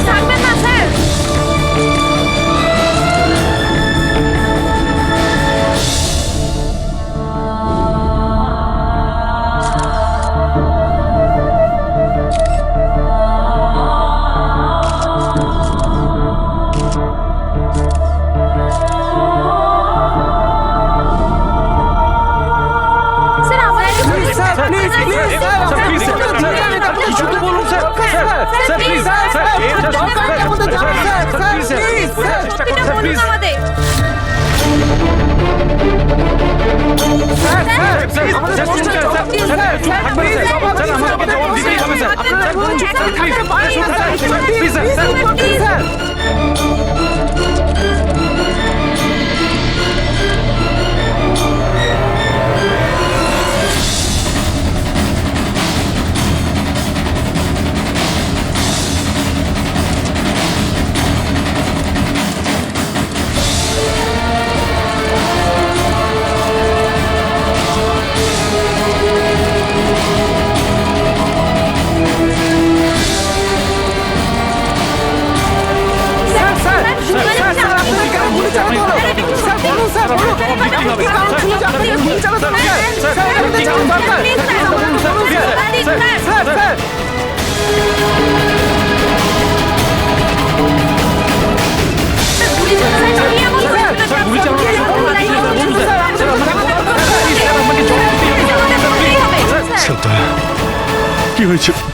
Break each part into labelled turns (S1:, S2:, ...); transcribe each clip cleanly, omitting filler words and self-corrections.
S1: থাকবেন না sir. Sir আমাদের
S2: কিছু তো বলুন sir. Sir please sir please
S1: আমাদের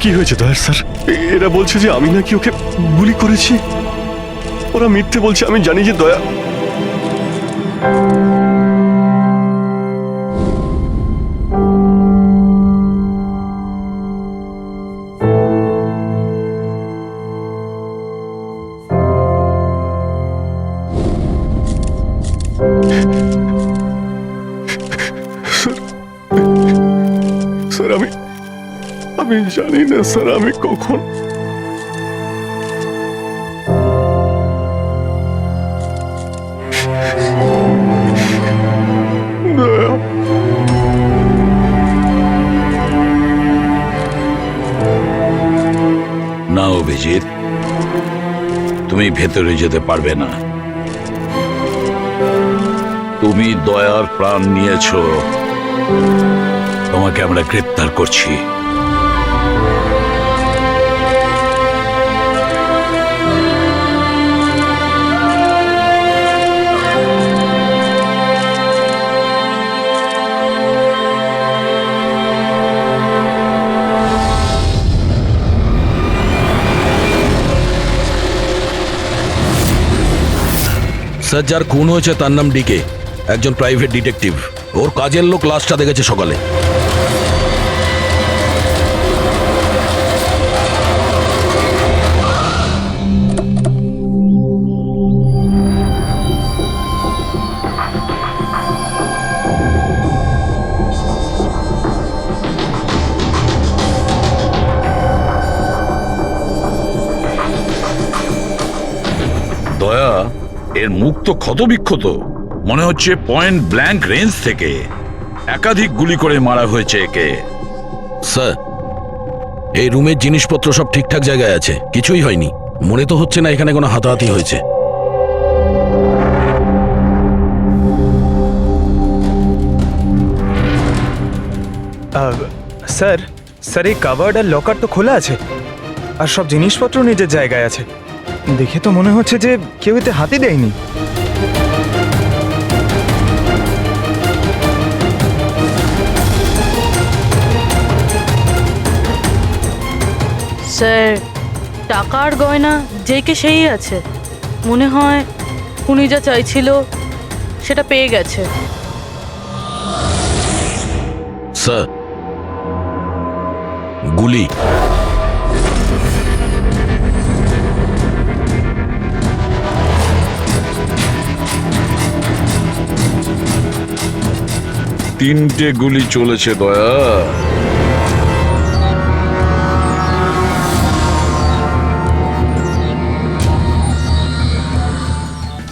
S3: কি হয়েছে দয়ার স্যার? এরা বলছে যে আমি নাকি ওকে গুলি করেছি। ওরা মিথ্যে বলছে, আমি জানি যে দয়া। স্যার আমি জানি না স্যার আমি কখন। দয়া,
S4: না অভিজিৎ, তুমি ভেতরে যেতে পারবে না। তুমি দয়ার প্রাণ নিয়েছো, তোমাকে আমরা গ্রেপ্তার করছি।
S5: স্যার, যার খুন হয়েছে তার নাম ডিকে, একজন প্রাইভেট ডিটেকটিভ। ওর কাজের লোক লাশটা দেখেছে সকালে।
S4: দয়া, এর মুখ তো ক্ষতবিক্ষত, মনে হচ্ছে পয়েন্ট ব্ল্যাঙ্ক রেঞ্জ থেকে একাধিক গুলি করে মারা হয়েছে একে।
S5: স্যার, এই রুমের জিনিসপত্র সব ঠিকঠাক জায়গায় আছে, কিছুই হয়নি। মনে তো হচ্ছে না এখানে কোনো হাতাহাতি হয়েছে।
S2: স্যার স্যার এই কাভার্ড আর লকার তো খোলা আছে, আর সব জিনিসপত্র নিজের জায়গায় আছে। দেখে তো মনে হচ্ছে যে কেউ এতে হাতই দেয়নি।
S6: স্যার, টাকা আর গয়না যেকে সেই আছে। মনে হয় উনি যা চাইছিল সেটা পেয়ে গেছে।
S5: স্যার, গুলি।
S4: তিনটে গুলি চলেছে দয়া।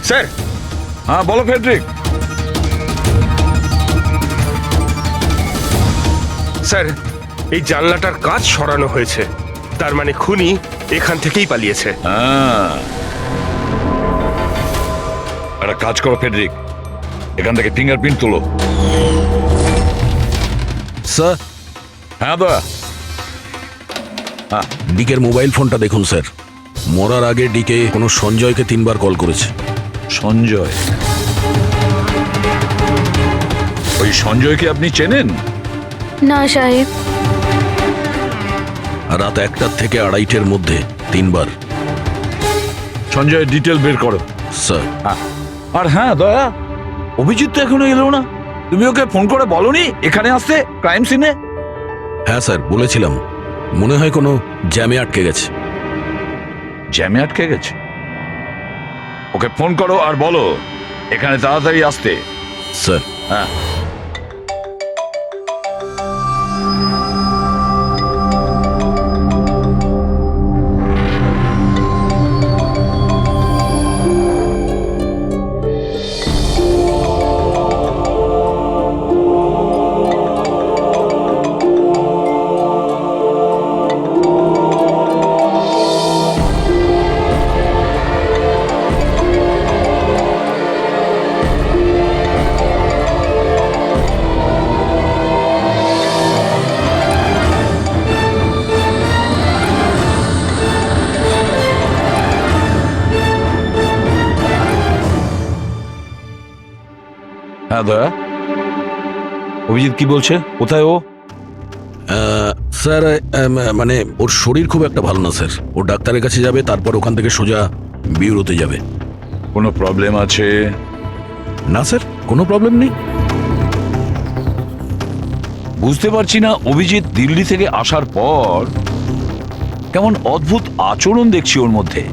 S2: স্যার।
S4: হ্যাঁ বলো ফেডরিক।
S1: স্যার, এই জানলাটার কাঁচ সরানো হয়েছে, তার মানে খুনি এখান থেকেই পালিয়েছে।
S4: হ্যাঁ, একটা কাজ করো ফেডরিক, এখান থেকে ফিঙ্গারপ্রিন্ট তোলো।
S5: স্যার,
S4: হ্যাঁ দয়া।
S5: ডিকের মোবাইল ফোনটা দেখুন স্যার। মরার আগে ডিকে কোনো সঞ্জয়কে 3 বার কল করেছে।
S4: সঞ্জয়? ওই সঞ্জয়কে আপনি চেনেন?
S7: না সাহেব।
S5: রাত 1টা থেকে 2:30-এর মধ্যে 3 বার।
S4: সঞ্জয়ের ডিটেল বের করো।
S5: স্যার,
S4: আর হ্যাঁ দয়া, অভিজিৎ তো এখনো এলো না। তুমি ওকে ফোন করে বলনি এখানে আসতে, ক্রাইম সিনে?
S5: হ্যাঁ স্যার, বলেছিলাম। মনে হয় কোনো জ্যামে আটকে গেছে।
S4: জ্যামে আটকে গেছে? ওকে ফোন করো আর বলো এখানে তাড়াতাড়ি আসতে।
S5: স্যার।
S4: হ্যাঁ। হ্যাঁ দয়া, অভিজিৎ কি বলছে? কোথায় ও?
S5: স্যার, মানে ওর শরীর খুব একটা ভালো না স্যার। ও ডাক্তারের কাছে যাবে, তারপর ওখান থেকে সোজা বিউরোতে যাবে।
S4: কোনো প্রবলেম আছে?
S5: না স্যার, কোনো প্রবলেম নেই।
S4: বুঝতে পারছি না, অভিজিৎ দিল্লি থেকে আসার পর কেমন অদ্ভুত আচরণ দেখছি ওর মধ্যে।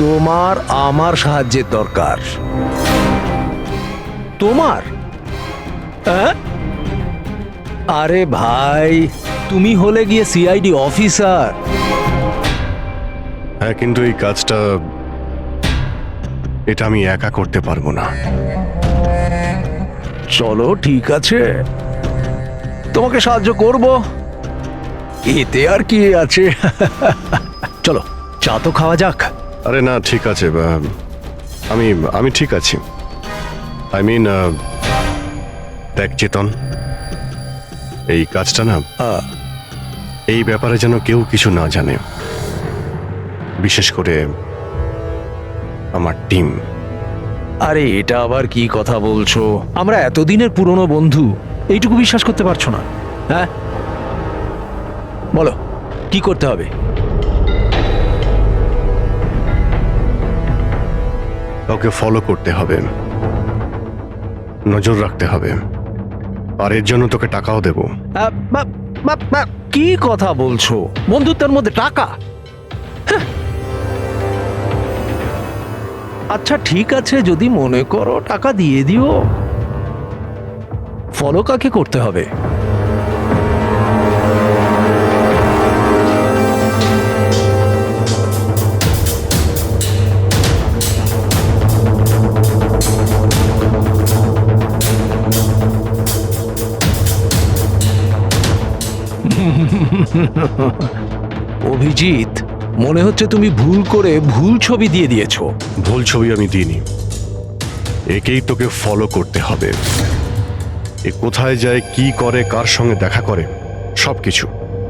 S8: তোমার আমার সাহায্যের দরকার। তোমার? আরে ভাই, তুমি হলে গিয়ে সিআইডি অফিসার।
S3: হ্যাঁ, কিন্তু এই কাজটা এটা আমি একা করতে পারবো না।
S8: চলো ঠিক আছে, তোমাকে সাহায্য করব, এতে আর কি আছে। চলো চা তো খাওয়া যাক।
S3: আরে না, ঠিক আছে, আমি আমি ঠিক আছি। আই মিন, দেখ চেতন, এই কাজটা না, এই ব্যাপারে যেন কেউ কিছু না জানে, বিশেষ করে আমার টিম।
S8: আরে এটা আবার কি কথা বলছো? আমরা এতদিনের পুরনো বন্ধু, এইটুকু বিশ্বাস করতে পারছো না? হ্যাঁ বলো, কি করতে হবে?
S3: ওকে ফলো করতে হবে, নজর রাখতে হবে, আর এর জন্য তোকে টাকাও দেব।
S8: কি কথা বলছো? বন্ধুত্বের মধ্যে টাকা? হ্যাঁ। আচ্ছা ঠিক আছে, যদি মনে করো টাকা দিয়ে দিও। ফলো কাকে করতে হবে? অভিজিৎ, মনে হচ্ছে তুমি ভুল করে ভুল ছবি দিয়ে দিয়েছো।
S3: ভুল ছবি আমি দিইনি, একেই তোকে ফলো করতে হবে। এ কোথায় যায়, কি করে, কার সঙ্গে দেখা করে, সবকিছু।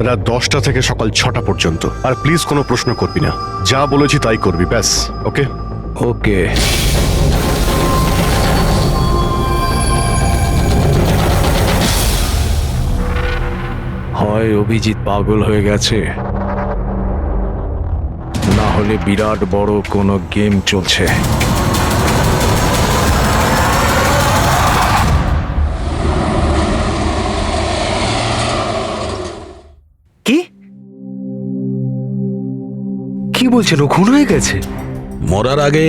S3: রাত 10টা থেকে সকাল 6টা পর্যন্ত। আর প্লিজ কোনো প্রশ্ন করবি না, যা বলেছি তাই করবি, ব্যাস। ওকে
S8: ওকে। হয় অভিজিৎ পাগল হয়ে গেছে, না হলে বিরাট বড় কোনো গেম চলছে।
S1: বলছেন? ও খুন হয়ে গেছে?
S5: মরার আগে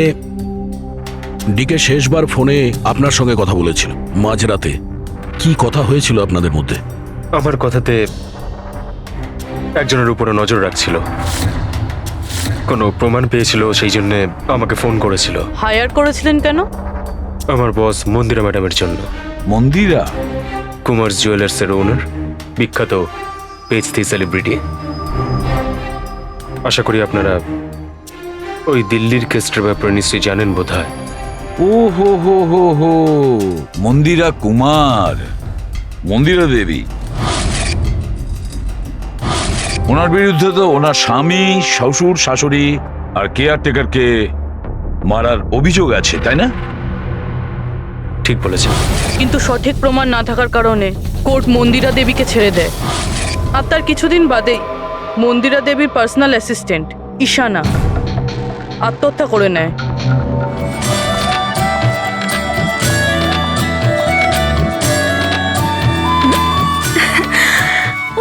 S5: ডিকে শেষবার ফোনে আপনার সঙ্গে কথা বলেছিল মাঝরাতে। কি কথা হয়েছিল আপনাদের মধ্যে?
S1: আমার কথাতে একজনের উপরে নজর রাখছিল, কোনো প্রমাণ পেয়েছিল, সেই জন্য আমাকে ফোন করেছিল।
S6: হায়ার করেছিলেন কেন?
S1: আমার বস মন্দিরা ম্যাডামের জন্য।
S4: মন্দিরা?
S1: কুমার জুয়েলার্সের ওনার, বিখ্যাত পেজথি সেলিব্রিটি। আশা করি আপনারা ওই দিল্লির কেসটার ব্যাপারে নিশ্চয়ই জানেন বোধহয়।
S4: ও হো হো হো হো, মন্দিরা কুমার, মন্দিরা দেবী। ওনার বিরুদ্ধে তো ওনার স্বামী, শ্বশুর, শাশুড়ি আর কেয়ারটেকারকে মারার অভিযোগ আছে, তাই না?
S1: ঠিক বলেছেন।
S6: কিন্তু সঠিক প্রমাণ না থাকার কারণে কোর্ট মন্দিরা দেবীকে ছেড়ে দেয়। আর তার কিছুদিন বাদেই মন্দিরা দেবীর পার্সোনাল অ্যাসিস্ট্যান্ট ঈশানা আত্মহত্যা করে নেয়।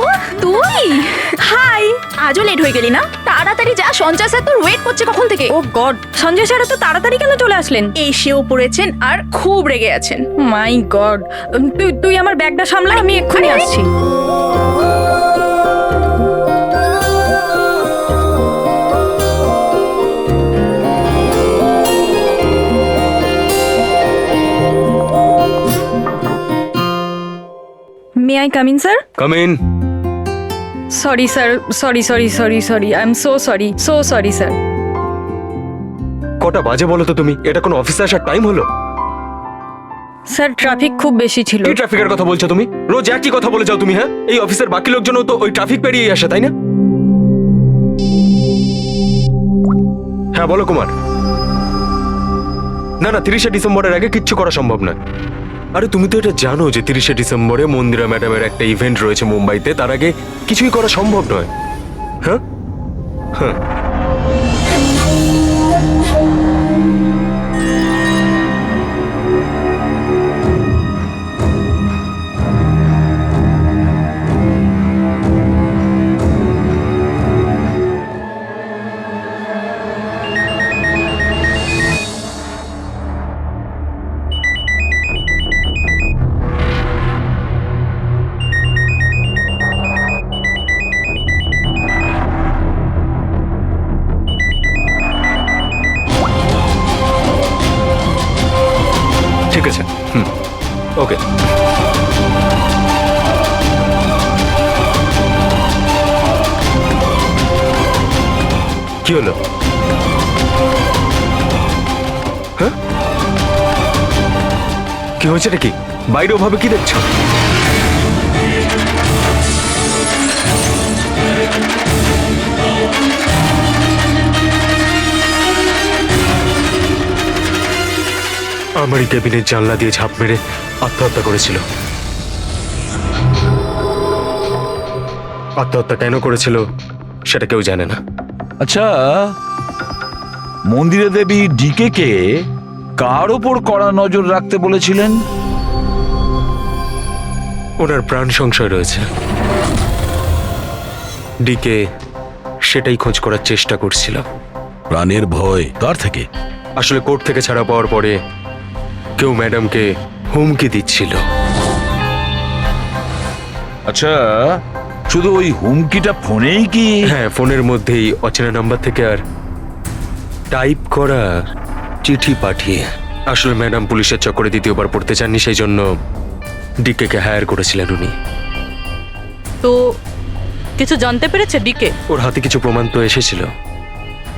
S7: ও তুই? হাই, আজও লেট হয়ে গেলি না? তাড়াতাড়ি যা, সঞ্জয় স্যার তোর ওয়েট করছে কখন থেকে। ও গড, সঞ্জয় স্যার তো তাড়াতাড়ি কেন চলে আসলেন? এসেও পড়েছেন আর খুব রেগে আছেন। মাই গড, তুই আমার ব্যাগটা সামলা, আমি এক্ষুনি আসছি। May I come in, sir?
S1: Come in.
S7: Sorry, sir. Sorry. I'm so sorry, sir.
S1: কটা বাজে বলো তো তুমি? এটা কোনো অফিসে আসার টাইম হলো?
S7: স্যার ট্রাফিক খুব বেশি ছিল।
S1: কি ট্রাফিকের কথা বলছো তুমি? রোজ একই কথা বলে যাও তুমি। হ্যাঁ, এই অফিসের বাকি লোকজনও তো ওই ট্রাফিক পেরিয়ে আসে, তাই না? হ্যাঁ বলো কুমার। না 30শে ডিসেম্বরের আগে কিচ্ছু করা সম্ভব নয়। আরে তুমি তো এটা জানো যে 30শে ডিসেম্বরে মন্দিরা ম্যাডামের একটা ইভেন্ট রয়েছে মুম্বাইতে, তার আগে কিছুই করা সম্ভব নয়। হ্যাঁ হ্যাঁ, ঠিক আছে। ওকে। কি হলো? হ্যাঁ, কি হয়েছে নাকি? বাইরে ওভাবে কি দেখছো? আমারই কেবিনের জানলা দিয়ে ঝাঁপ মেরে আত্মহত্যা করেছিল। আত্মহত্যা কেন করেছিল সেটা কেউ জানে না।
S4: আচ্ছা, মন্দিরা দেবী ডিকে কে কার ওপর কড়া নজর রাখতে বলেছিলেন?
S1: ওনার প্রাণ সংশয় রয়েছে। ডিকে সেটাই খোঁজ করার চেষ্টা করছিল।
S5: প্রাণের ভয় কার থেকে?
S1: আসলে কোর্ট থেকে ছাড়া পাওয়ার পরে কেউ ম্যাডামকে হুমকি দিচ্ছিল।
S4: আচ্ছা, শুধু ওই হুমকিটা ফোনেই কি?
S1: হ্যাঁ, ফোনের মধ্যেই অচেনা নাম্বার থেকে আর টাইপ করা চিঠি পাঠিয়ে। আসলে ম্যাডাম পুলিশের চক্করে দ্বিতীয়বার পড়তে চাননি, সেই জন্য ডিকে কে হায়ার করেছিলেন উনি।
S6: তো কিছু জানতে পেরেছে ডিকে?
S1: ওর হাতে কিছু প্রমাণ তো এসেছিল,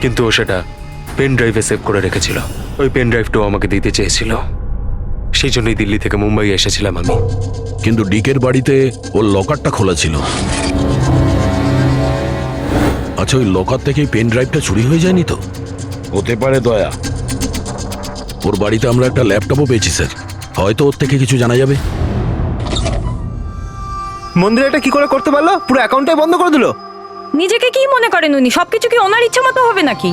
S1: কিন্তু ও সেটা পেন ড্রাইভে সেভ করে রেখেছিল। ওই পেন ড্রাইভটাও আমাকে দিতে চেয়েছিল, সেই জন্যই দিল্লি থেকে মুম্বাই এসেছিলাম আমি।
S5: কিন্তু ডিকের বাড়িতে ওর লকারটা খোলা ছিল। আচ্ছা, ওই লকার থেকে পেন ড্রাইভটা চুরি হয়ে যায়নি তো?
S4: হতে পারে দয়া।
S5: ওর বাড়িতে আমরা একটা ল্যাপটপও পেয়েছি স্যার, হয়তো ওর থেকে কিছু জানা যাবে।
S2: মন্দিরাটা কি করে করতে পারলো? পুরো অ্যাকাউন্টটাই বন্ধ করে দিল।
S7: নিজেকে কি মনে করেন উনি? সবকিছু কি ওনার ইচ্ছা মতো হবে নাকি?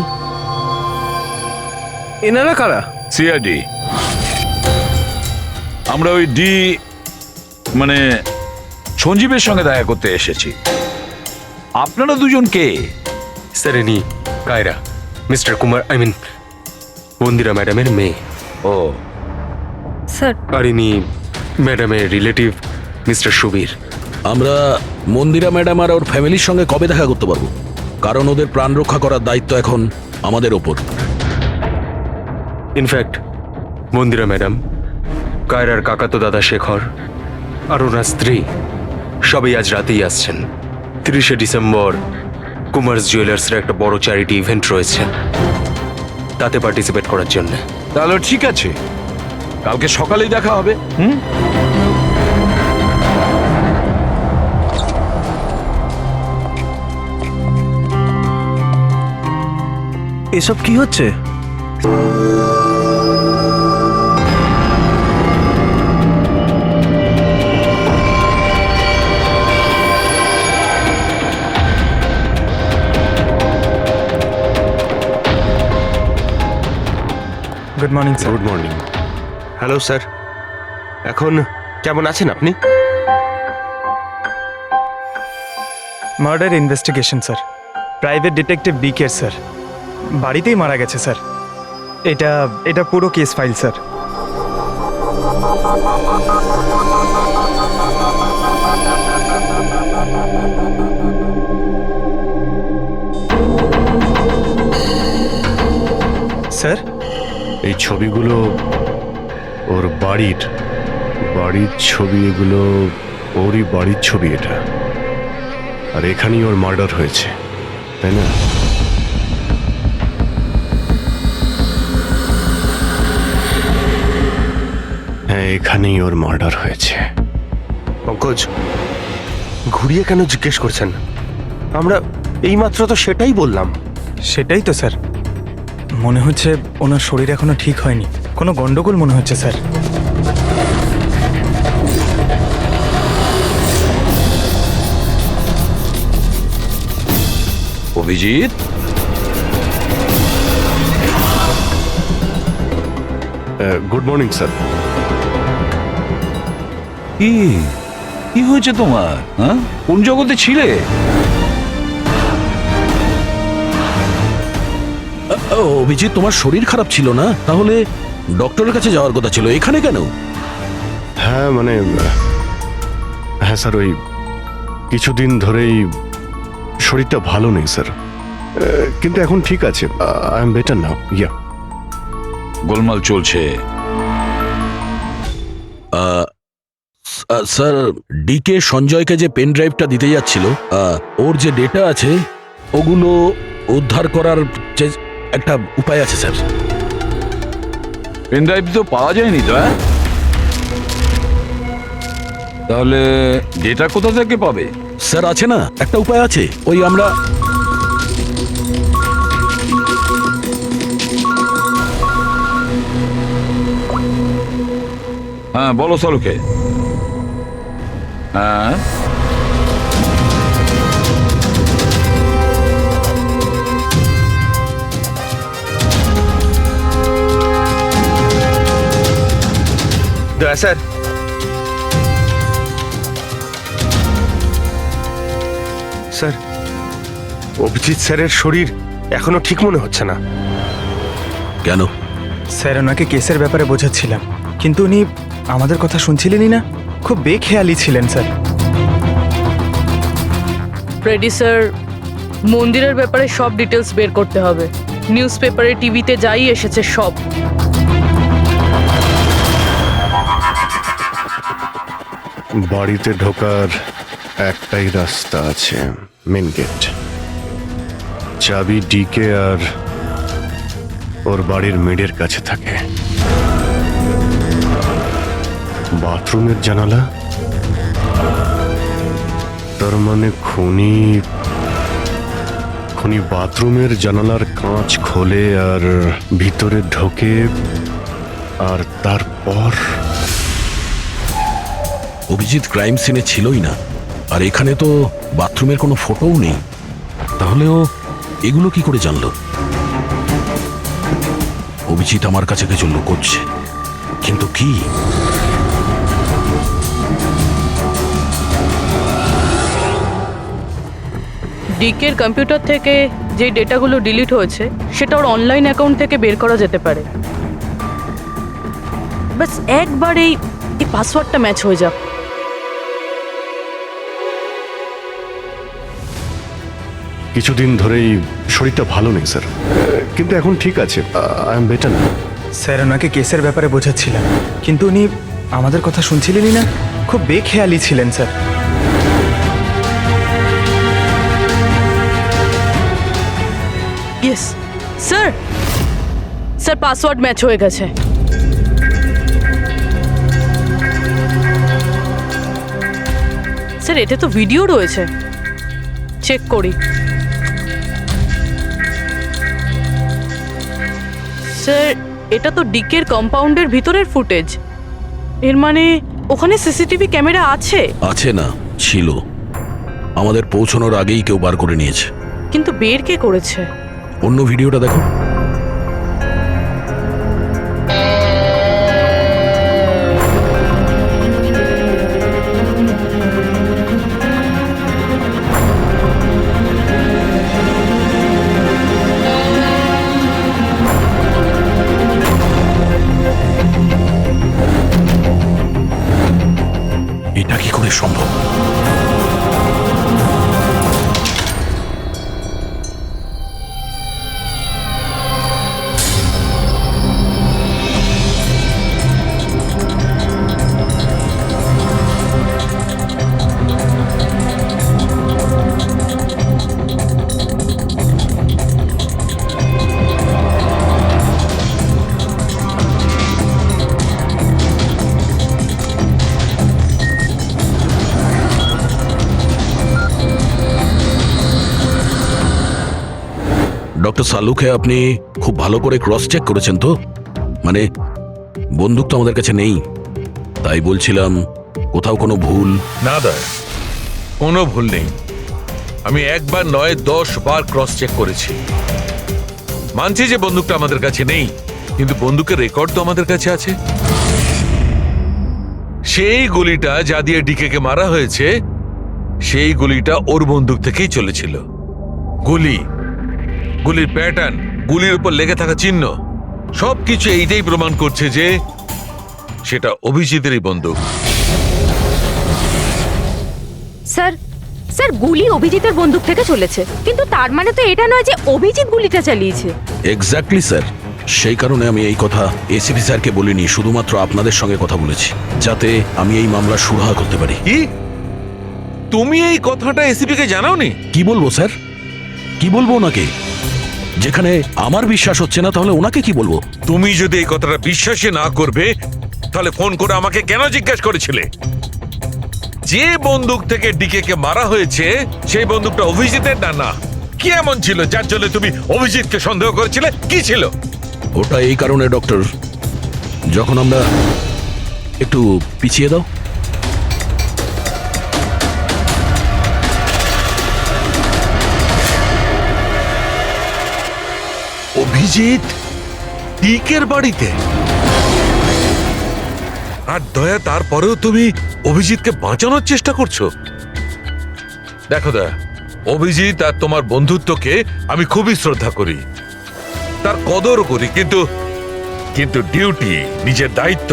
S2: এনারা কারা?
S4: সিআইডি। আমরা ওই মানে সঞ্জীবের সঙ্গে দেখা করতে এসেছি। আপনারা দুজন কে?
S1: স্যার, ইনি কায়রা, মিস্টার কুমার, মন্দিরা ম্যাডামের মেয়ে।
S4: ও
S7: স্যার
S1: আর ইনি ম্যাডামের রিলেটিভ মিস্টার সুবীর।
S5: আমরা মন্দিরা ম্যাডাম আর ওর ফ্যামিলির সঙ্গে কবে দেখা করতে পারবো? কারণ ওদের প্রাণ রক্ষা করার দায়িত্ব এখন আমাদের ওপর।
S1: ইনফ্যাক্ট মন্দিরা ম্যাডাম, কায়রার কাকাতো দাদা শেখর আর ওনার স্ত্রী সবাই আজ রাতেই আসছেন। 30শে ডিসেম্বর কুমার্স জুয়েলার্সের একটা বড় চ্যারিটি ইভেন্ট রয়েছে, তাতে পার্টিসিপেট করার জন্য।
S4: তাহলে ঠিক আছে, কালকে সকালেই দেখা হবে।
S8: এসব কি হচ্ছে?
S2: Good morning sir.
S9: Good morning. Hello sir, এখন কেমন আছেন আপনি?
S2: Murder investigation sir, private detective BK sir, বাড়িতেই মারা গেছে স্যার। এটা পুরো কেস ফাইল স্যার। স্যার
S3: এই ছবিগুলো ওর বাড়ির ছবি, এগুলো ওরই বাড়ির ছবি এটা। আর এখানেই ওর মার্ডার হয়েছে, তাই না? হ্যাঁ, এখানেই ওর মার্ডার হয়েছে।
S9: পঙ্কজ, ঘুরিয়ে কেন জিজ্ঞেস করছেন? আমরা এইমাত্র তো সেটাই বললাম।
S2: সেটাই তো স্যার, মনে হচ্ছে ওনার শরীর এখনো ঠিক হয়নি, কোনো গন্ডগোল মনে হচ্ছে sir.
S4: Abhijit,
S3: good morning sir.
S4: কি কি হয়েছে তোমার? হ্যাঁ, কোন জগতে ছিলে?
S5: অভিজিৎ, তোমার শরীর খারাপ ছিল না? তাহলে ডক্টরের কাছে যাওয়ার কথা ছিল, এখানে কেন?
S3: হ্যাঁ হ্যাঁ স্যার, ওই কিছুদিন ধরেই শরীরটা ভালো নেই স্যার, কিন্তু এখন ঠিক আছে। I am better now. Yeah,
S4: গোলমাল চলছে।
S5: স্যার, ডিকে সঞ্জয়কে যে পেন ড্রাইভটা দিতে যাচ্ছিল, ওর যে ডেটা আছে ওগুলো উদ্ধার করার যে একটা উপায় আছে স্যার।
S4: পেন ড্রাইভ তো পাওয়া যায়নি তো। তাহলে ডেটা কোথা থেকে পাবে?
S5: স্যার, আছে না, একটা উপায় আছে। ওই আমরা
S4: হ্যাঁ, বলো সালুকে। হ্যাঁ,
S9: দয়া স্যার, স্যার অভিজিৎ স্যারের শরীর এখনো ঠিক মনে হচ্ছে না।
S5: কেন?
S2: স্যার, ওনাকে কেসের ব্যাপারে বোঝাচ্ছিলাম, কিন্তু উনি আমাদের কথা শুনছিলেনই না, খুব বেখেয়ালি ছিলেন স্যার।
S6: ফ্রেডি স্যার, মন্দিরের ব্যাপারে সব ডিটেলস বের করতে হবে। নিউজ পেপারে, টিভিতে যাই এসেছে সব।
S3: বাড়িতে ঢোকার একটাই রাস্তা আছে, মেন গেট। চাবি ডিকে আর ওর বাড়ির মেডের কাছে থাকে। বাথরুমের জানালা, তার মানে খুনি বাথরুমের জানালার কাঁচ খোলে আর ভিতরে ঢোকে, আর তারপর
S5: অভিজিৎ ক্রাইম সিনে ছিলই না, আর এখানে তো বাথরুমের কোনো ফটোও নেই। তাহলে ও এগুলো কি করে জানলো? অভিজিৎ আমার কাছে কিছু লুকোচ্ছে, কিন্তু কি?
S6: ডিকের কম্পিউটার থেকে যে ডেটাগুলো ডিলিট হয়েছে সেটা ওর অনলাইন অ্যাকাউন্ট থেকে বের করা যেতে পারে। বাস একবার এই পাসওয়ার্ডটা ম্যাচ হয়ে যাক।
S3: কিছুদিন ধরেই শরীরটা ভালো নেই স্যার, কিন্তু এখন ঠিক আছে, আই এম বেটার না।
S2: স্যার ওনাকে কেসের ব্যাপারে বোঝাচ্ছিলাম, কিন্তু উনি আমাদের কথা শুনছিলেনই না, খুব বেখেয়ালি ছিলেন sir.
S6: Yes sir, sir password match হয়ে গেছে। স্যার এতে তো ভিডিও রয়েছে, চেক করি। স্যার এটা তো ডিকের কম্পাউন্ডের ভিতরের ফুটেজ, এর মানে ওখানে সিসিটিভি ক্যামেরা আছে।
S5: আছে না, ছিল। আমাদের পৌঁছানোর আগেই কেউ বার করে নিয়েছে।
S6: কিন্তু বের কে করেছে?
S5: অন্য ভিডিওটা দেখো। এটা কি করে সম্ভব? ডক্টর সালুকে আপনি খুব ভালো করে ক্রস চেক করেছেন তো? মানে বন্দুক তো আমাদের কাছে নেই, তাই বলছিলাম কোথাও কোনো ভুল?
S10: না দয়া, কোনো ভুল নেই। আমি একবার নয় 10 বার ক্রস চেক করেছি। মানছি যে বন্দুকটা আমাদের কাছে নেই, কিন্তু বন্দুকের রেকর্ড তো আমাদের কাছে আছে। সেই গুলিটা যা দিয়ে ডিকে মারা হয়েছে, সেই গুলিটা ওর বন্দুক থেকেই চলেছিল। গুলির প্যাটার্ন, গুলির উপর লেগে থাকা চিহ্ন, সবকিছু এইটাই প্রমাণ করছে যে সেটা অভিজিতেরই বন্দুক।
S7: স্যার স্যার গুলি অভিজিতের বন্দুক থেকে চলেছে, কিন্তু তার মানে তো এটা নয় যে অভিজিৎ গুলিটা চালিয়েছে।
S5: এক্স্যাক্টলি স্যার, সেই কারণে আমি এই কথা এসিপি স্যারকে বলিনি, শুধুমাত্র আপনাদের সঙ্গে কথা বলেছি, যাতে আমি এই মামলা সুরাহা করতে পারি।
S10: কি তুমি এই কথাটা এসিপি কে জানাওনি?
S5: কি বলবো স্যার, কি বলবো ওনাকে? যেখানে আমার বিশ্বাস হচ্ছে না, তাহলে ওনাকে কি বলবো?
S10: তুমি যদি এই কথাটা বিশ্বাসই না করবে, তাহলে ফোন করে আমাকে কেন জিজ্ঞাসা করেছিলে? যে বন্দুক থেকে ডিকে কে মারা হয়েছে সেই বন্দুকটা অভিজিতের না? কি এমন ছিল যার জন্য তুমি অভিজিৎকে সন্দেহ করেছিলে? কি ছিল
S5: ওটা? এই কারণে ডক্টর, যখন আমরা একটু পিছিয়ে দাও।
S10: অভিজিৎ ডিকের বাড়িতে, আর দয়া তারপরেও তুমি অভিজিৎকে বাঁচানোর চেষ্টা করছো। দেখো দয়া, অভিজিৎ আর তোমার বন্ধুত্বকে আমি খুবই শ্রদ্ধা করি, তার কদরও করি, কিন্তু ডিউটি, নিজের দায়িত্ব,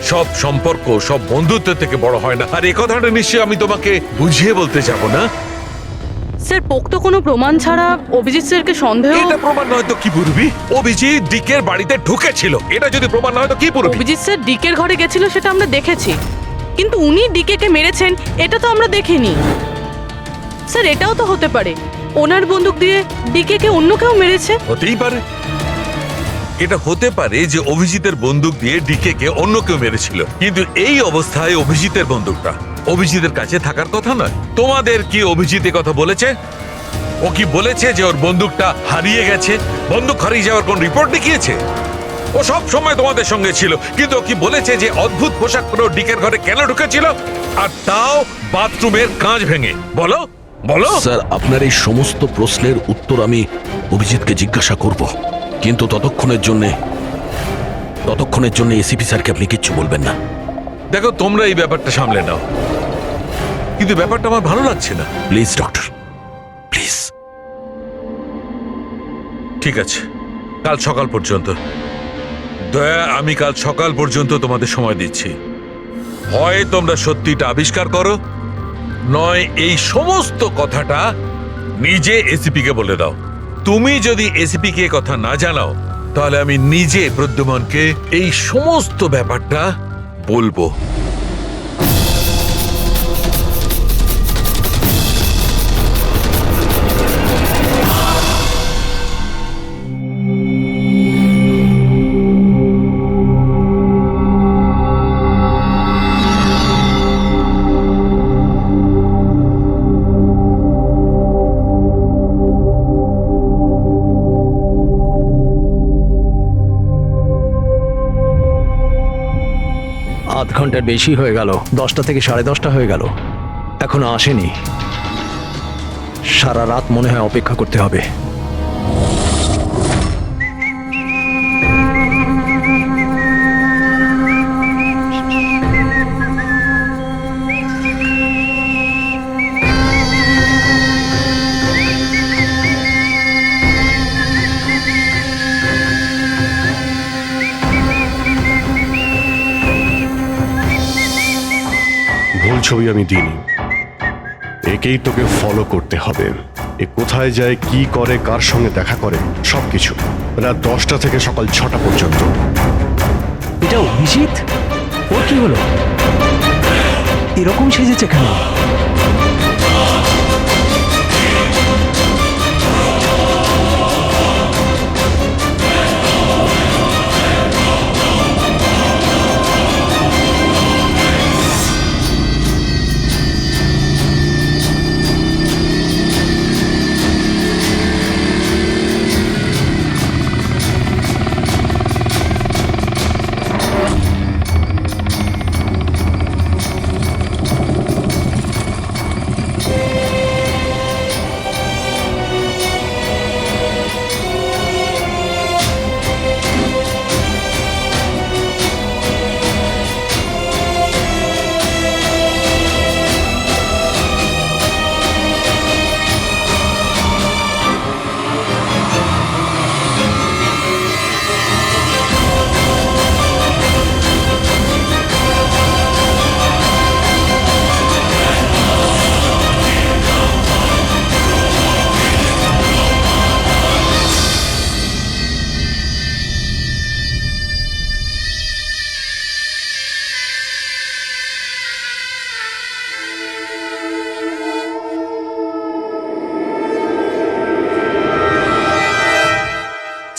S10: সব সম্পর্ক সব বন্ধুত্ব থেকে বড় হয় না। আর এই কথাটা নিশ্চয়ই আমি তোমাকে বুঝিয়ে বলতে যাব না।
S6: স্যার পোক্ত কোনো প্রমাণ ছাড়া অভিজিৎ স্যারকে সন্দেহ।
S10: এটা প্রমাণ নয় তো কি পুরবি? অভিজিৎ ডিকের বাড়িতে ঢুকেছিল, এটা যদি প্রমাণ নয় তো কি পুরবি?
S6: অভিজিৎ স্যার ডিকের ঘরে গেছিল সেটা আমরা দেখেছি, কিন্তু উনি ডিকেকে মেরেছেন এটা তো আমরা দেখিনি। স্যার এটাও তো হতে পারে ওনার বন্দুক দিয়ে ডিকেকে অন্য কেউ মেরেছে।
S10: হতেই পারে, এটা হতে পারে যে অভিজিতের বন্দুক দিয়ে ডিকে কে অন্য কেউ মেরেছিল, কিন্তু এই অবস্থায় অভিজিতের বন্দুকটা অভিজিতের কাছে থাকার কথা নয়। তোমাদের কি অভিজিৎ এ কথা বলেছে? ও কি বলেছে যে ওর বন্দুকটা হারিয়ে গেছে? বন্দুক হারিয়ে যাওয়ার কোন রিপোর্ট দেখিয়েছে? ও সব সময় তোমাদের সঙ্গে ছিল, কিন্তু ও কি বলেছে যে অদ্ভুত পোশাক পরে ডিকের ঘরে কেন ঢুকেছিল, আর তাও বাথরুমের কাঁচ ভেঙে? বলো বলো।
S5: স্যার আপনার এই সমস্ত প্রশ্নের উত্তর আমি অভিজিৎকে জিজ্ঞাসা করব, কিন্তু ততক্ষণের জন্য এসিপি স্যারকে আপনি কিচ্ছু বলবেন না।
S10: দেখো তোমরা এই ব্যাপারটা সামলে নাও, কিন্তু ব্যাপারটা আমার ভালো লাগছে না।
S5: Please doctor, please.
S10: ঠিক আছে, কাল সকাল পর্যন্ত। দয়া, আমি কাল সকাল পর্যন্ত তোমাদের সময় দিচ্ছি। হয় তোমরা সত্যিটা আবিষ্কার করো, নয় এই সমস্ত কথাটা নিজে এসিপি কে বলে দাও। তুমি যদি এসিপি কে কথা না জানাও, তাহলে আমি নিজে প্রদ্যুমনকে এই সমস্ত ব্যাপারটা বলবো।
S8: আধ ঘন্টার বেশি হয়ে গেল, 10টা থেকে 10:30 হয়ে গেল, এখনো আসেনি। সারা রাত মনে হয় অপেক্ষা করতে হবে।
S3: ভুল ছবি আমি দিইনি, একেই তোকে ফলো করতে হবে। এ কোথায় যায়, কি করে, কার সঙ্গে দেখা করে, সবকিছু রাত 10টা থেকে সকাল 6টা পর্যন্ত।
S8: এটা অভিজিৎ? ওর কি হলো? এরকম সেজেছে কেন?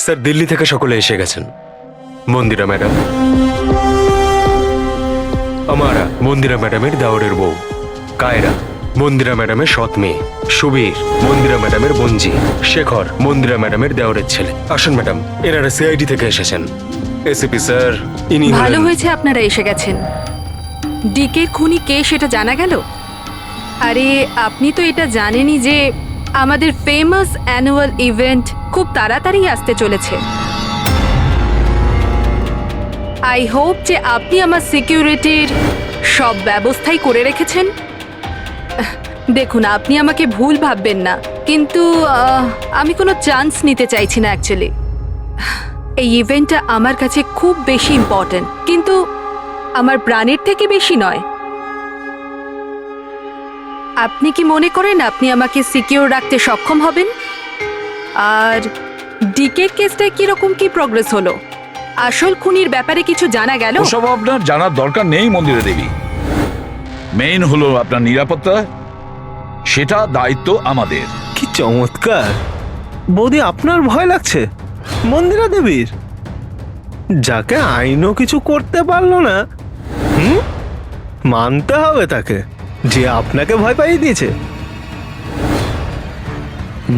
S1: স্যার, দিল্লি থেকে সকলে এসে গেছেন। মন্দিরা ম্যাডাম, আমারা মন্দিরা ম্যাডামের দাওরের বউ, কায়রা মন্দিরা ম্যাডামের সৎ মেয়ে, সুবীর মন্দিরা ম্যাডামের বোনজি, শেখর মন্দিরা ম্যাডামের দেওরের ছেলে। আসুন ম্যাডাম, এনারা সিআইডি থেকে এসেছেন। এসিপি স্যার, ইনি
S11: ভালো হয়েছে আপনারা এসে গেছেন। ডিকের খুনি কে সেটা জানা গেল? আরে আপনি তো এটা জানেনই যে আমাদের ফেমাস অ্যানুয়াল ইভেন্ট খুব তাড়াতাড়ি আসতে চলেছে। আই হোপ যে আপনি আমার সিকিউরিটির সব ব্যবস্থাই করে রেখেছেন। দেখুন, আপনি আমাকে ভুল ভাববেন না, কিন্তু আমি কোনো চান্স নিতে চাইছি না অ্যাকচুয়ালি। এই ইভেন্টটা আমার কাছে খুব বেশি ইম্পর্ট্যান্ট, কিন্তু আমার প্রাণের থেকে বেশি নয়। আপনি কি মনে করেন আপনি আমাকে সিকিউর রাখতে সক্ষম হবেন? আর ডিকে কেসটায় কিরকম কি প্রোগ্রেস হলো? আসল খুনির ব্যাপারে কিছু জানা গেল?
S4: ওসব আপনার জানার দরকার নেই মন্দিরা দেবী। মেইন হলো আপনার নিরাপত্তা, সেটা দায়িত্ব আমাদের।
S9: কি চমৎকার বৌদি, আপনার ভয় লাগছে মন্দিরা দেবীর, যাকে আইনও কিছু করতে পারলো না। মানতে হবে তাকে যে আপনাকে ভয় পাইয়ে দিয়েছে।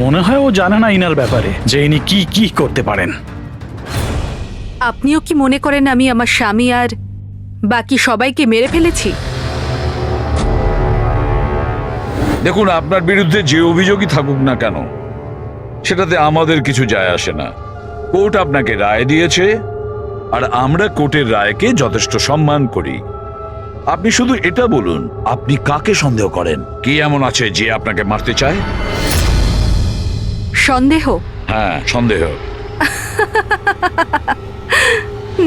S12: মনে হয় ও জানে না ইনার ব্যাপারে, যে ইনি কি কি করতে পারেন।
S11: আপনিও কি মনে করেন আমি আমার স্বামী আর বাকি সবাইকে মেরে ফেলেছি?
S4: দেখুন, আপনার বিরুদ্ধে যে অভিযোগই থাকুক না কেন, সেটাতে আমাদের কিছু যায় আসে না। কোর্ট আপনাকে রায় দিয়েছে, আর আমরা কোর্টের রায়কে যথেষ্ট সম্মান করি। আপনি শুধু এটা বলুন, আপনি কাকে সন্দেহ করেন? কি এমন আছে যে আপনাকে মারতে চায়?
S11: সন্দেহ?
S4: হ্যাঁ, সন্দেহ।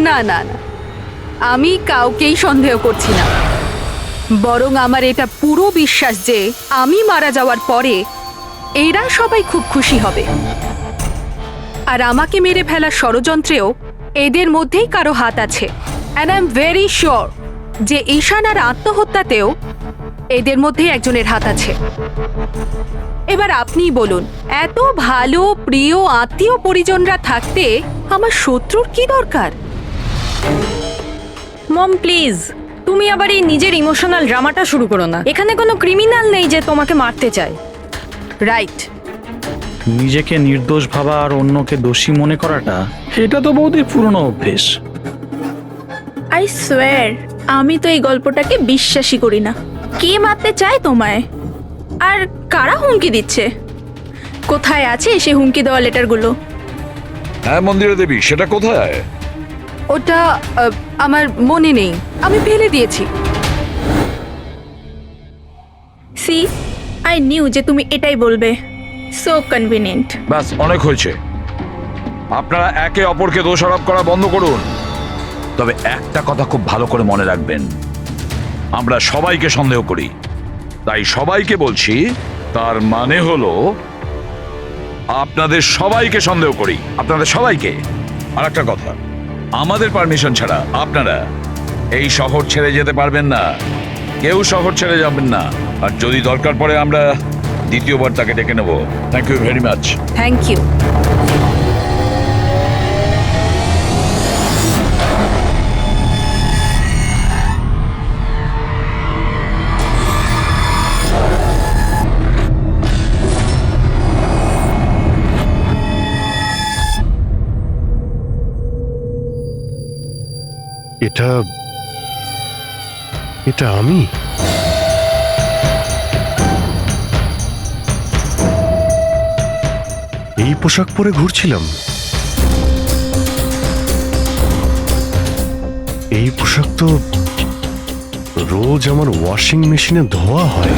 S11: না না না, আমি কাউকেই সন্দেহ করছি না, বরং আমার এটা পুরো বিশ্বাস যে আমি মারা যাওয়ার পরে এরা সবাই খুব খুশি হবে। আর আমাকে মেরে ফেলার ষড়যন্ত্রেও এদের মধ্যেই কারো হাত আছে। And I am very sure যে ঈশানার আত্মহত্যাতেও এদের মধ্যেই একজনের হাত আছে। এবার আপনিই বলুন, এত ভালো প্রিয় আত্মীয় পরিজনরা থাকতে আমার শত্রুর কি দরকার?
S7: মম প্লিজ, তুমি আবার এই নিজের ইমোশনাল ড্রামাটা শুরু করো না। এখানে কোনো ক্রিমিনাল নেই যে তোমাকে মারতে চায়।
S11: রাইট।
S12: নিজেকে নির্দোষ ভাবা আর অন্যকে দোষী মনে করাটা, এটা তো বৌদির পুরনো অভ্যেস।
S7: আই সোয়ার, আমি তো এই গল্পটাকে বিশ্বাসই করি না। কে মারতে চায় তোমায়? আর কারা হুমকি দিচ্ছে? কোথায় আছে সে হুমকি দেওয়া লেটারগুলো?
S4: হ্যাঁ মন্দিরা দেবী, সেটা কোথায়?
S11: ওটা আমার মনে নেই, আমি ফেলে দিয়েছি।
S7: সি, আই নিউ যে তুমি এটাই বলবে। So convenient.
S4: ব্যাস, অনেক হয়েছে। আপনারা একে অপরকে দোষারোপ করা বন্ধ করুন। তবে একটা কথা খুব ভালো করে মনে রাখবেন, আমরা সবাইকে সন্দেহ করি, তাই সবাইকে বলছি, তার মানে হলো আপনাদের সবাইকে সন্দেহ করি, আপনাদের সবাইকে। আর একটা কথা, আমাদের পারমিশন ছাড়া আপনারা এই শহর ছেড়ে যেতে পারবেন না। কেউ শহর ছেড়ে যাবেন না। আর যদি দরকার পড়ে আমরা দ্বিতীয়বার তাকে ডেকে নেব। Thank you very much.
S11: Thank you.
S3: এটা এটা আমি? এই পোশাক পরে ঘুরছিলাম? এই পোশাক তো রোজ আমার ওয়াশিং মেশিনে ধোয়া হয়।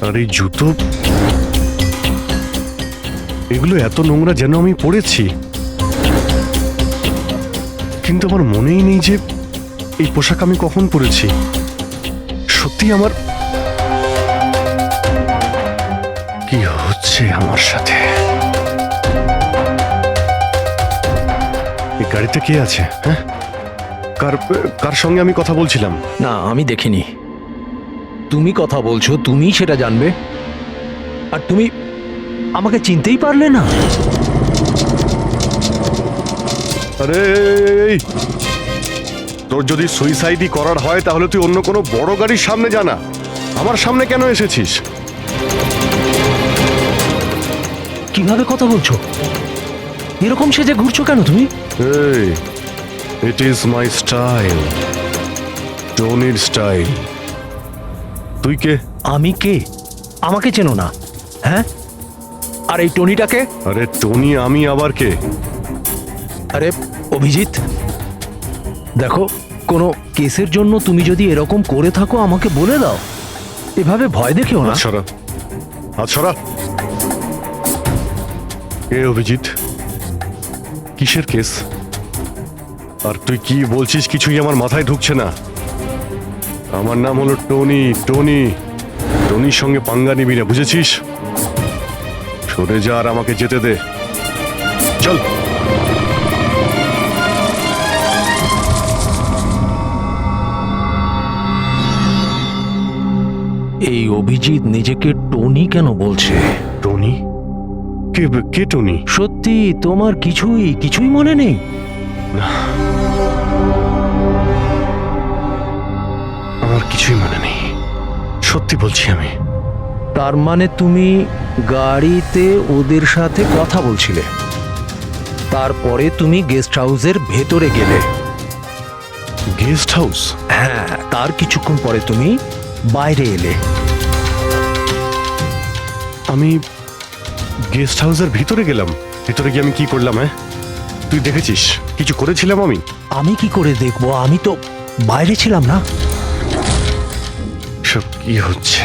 S3: আর এই জুতো, এগুলো এত নোংরা যেন আমি পরেছি, কিন্তু আমার মনেই নেই যে এই পোশাক আমি কখন পরেছি। সত্যি আমার কি হচ্ছে আমার সাথে? এই গাড়িতে কে আছে? হ্যাঁ, কার কার সঙ্গে আমি কথা বলছিলাম?
S8: না, আমি দেখিনি। তুমি কথা বলছো, তুমি সেটা জানবে। আর তুমি আমাকে চিনতেই পারলে না?
S3: আরে এই, তোর যদি সুইসাইডই করার হয় তাহলে তুই অন্য কোনো বড় গাড়ির সামনে জানা। আমার সামনে কেন এসেছিস?
S8: কিভাবে কথা বলছো? এরকম সেজে ঘুরছো কেন তুমি?
S3: এই, ইট ইজ মাই স্টাইল, টনির স্টাইল। তুই কে?
S8: আমি কে? আমাকে চেনো না? হ্যাঁ, আর এই টনিটাকে?
S3: আরে টনি আমি আবার কে?
S8: আরে অভিজিৎ, দেখো, কোনো কেসের জন্য তুমি যদি এরকম করে থাকো আমাকে বলে দাও, এভাবে ভয় দেখিও না।
S3: আচ্ছা আচ্ছা, এ অভিজিৎ, কিসের কেস? আর তুই কি বলছিস কিছুই আমার মাথায় ঢুকছে না। আমার নাম হলো টনি। টনির সঙ্গে পাঙ্গা নিবি না, বুঝেছিস? সরে যা আর আমাকে যেতে দে। চল।
S8: এই অভিজিৎ নিজেকে টনি কেন বলছে?
S3: টনি? কে টনি?
S8: সত্যি তোমার কিছুই মনে নেই?
S3: আমার কিছুই মনে নেই, সত্যি বলছি আমি।
S8: তার মানে তুমি গাড়িতে ওদের সাথে কথা বলছিলে, তারপরে তুমি গেস্ট হাউসের ভেতরে গেলে।
S3: Guest house?
S8: হ্যাঁ, তার কিছুক্ষণ পরে তুমি বাইরে এলে।
S3: আমি গেস্ট হাউসের ভিতরে গেলাম? ভিতরে গিয়ে আমি কি করলাম? হ্যাঁ, তুই দেখেছিস কিছু করেছিলাম আমি?
S8: আমি কি করে দেখবো, আমি তো বাইরে ছিলাম না।
S3: সব কি হচ্ছে?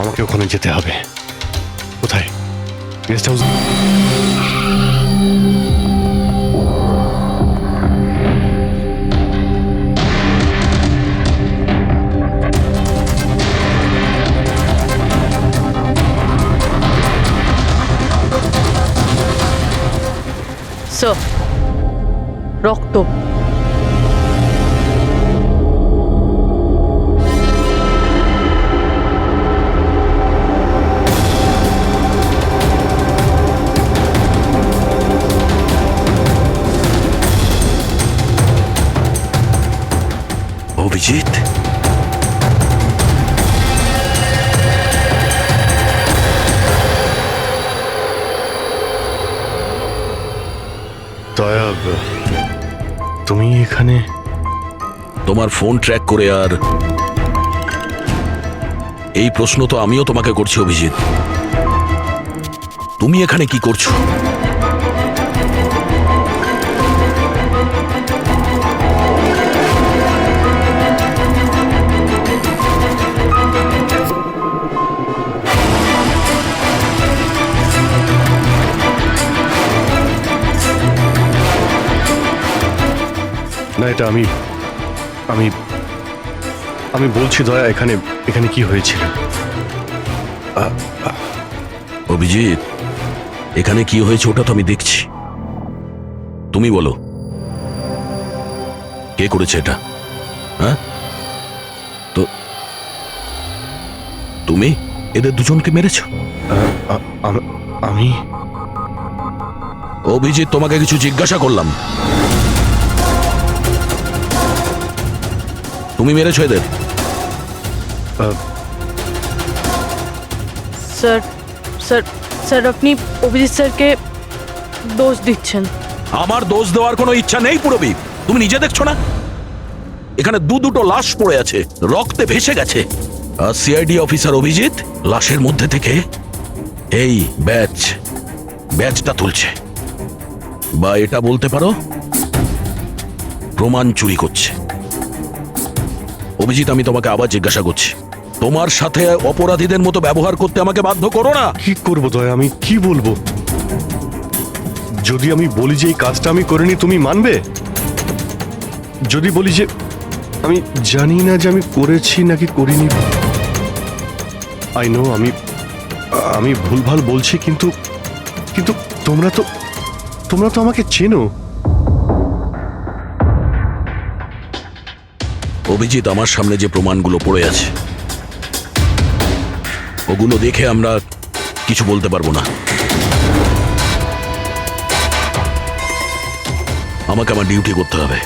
S3: আমাকে ওখানে যেতে হবে। কোথায়? Guest house?
S6: স্যার, রক্ত।
S5: অভিজিৎ,
S3: দয়া, তুমি এখানে?
S5: তোমার ফোন ট্র্যাক করে আর এই প্রশ্ন তো আমিও তোমাকে করছি অভিজিৎ। তুমি এখানে কি করছো?
S3: না, এটা আমি আমি আমি বলছি দয়া, এখানে এখানে কি হয়েছিল?
S5: অভিজিৎ, এখানে কি হয়েছে ওটা তো আমি দেখছি। তুমি বলো, কে করেছে এটা? হ্যাঁ, তো তুমি এদের দুজনকে মেরেছো?
S3: আমি?
S5: অভিজিৎ, তোমাকে কিছু জিজ্ঞাসা করলাম। তুমি মেরেছো এদের?
S6: স্যার স্যার স্যার, আপনি অভিজিৎ স্যারকে দোষ দিচ্ছেন।
S5: আমার দোষ দেওয়ার কোনো ইচ্ছা নেই পুরবী। তুমি নিজে দেখছো না এখানে দুটো লাশ পড়ে আছে, রক্তে ভেসে গেছে। আর সিআইডি অফিসার অভিজিৎ লাশের মধ্যে থেকে এই ব্যাজটা তুলছে, বা এটা বলতে পারো প্রমাণ চুরি করছে। অভিজিৎ, আমি তোমাকে আবার জিজ্ঞাসা করছি, তোমার সাথে অপরাধীদের মতো ব্যবহার করতে আমাকে বাধ্য করো না।
S3: কি করবো দয়া, আমি কি বলবো? যদি আমি বলি যে এই কাজটা আমি করিনি, তুমি মানবে? যদি বলি যে আমি জানি না যে আমি করেছি নাকি করিনি, আই নো আমি ভুলভাল বলছি, কিন্তু কিন্তু তোমরা তো আমাকে চেনো।
S5: অভিজিৎ, আমার সামনে যে প্রমাণগুলো পড়ে আছে ওগুলো দেখে আমরা কিছু বলতে পারবো না। আমাকে আমার ডিউটি করতে হবে।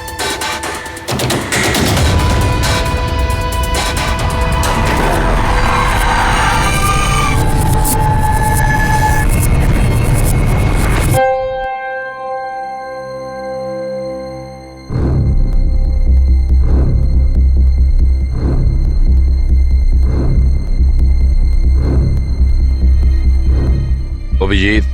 S4: অভিজিৎ,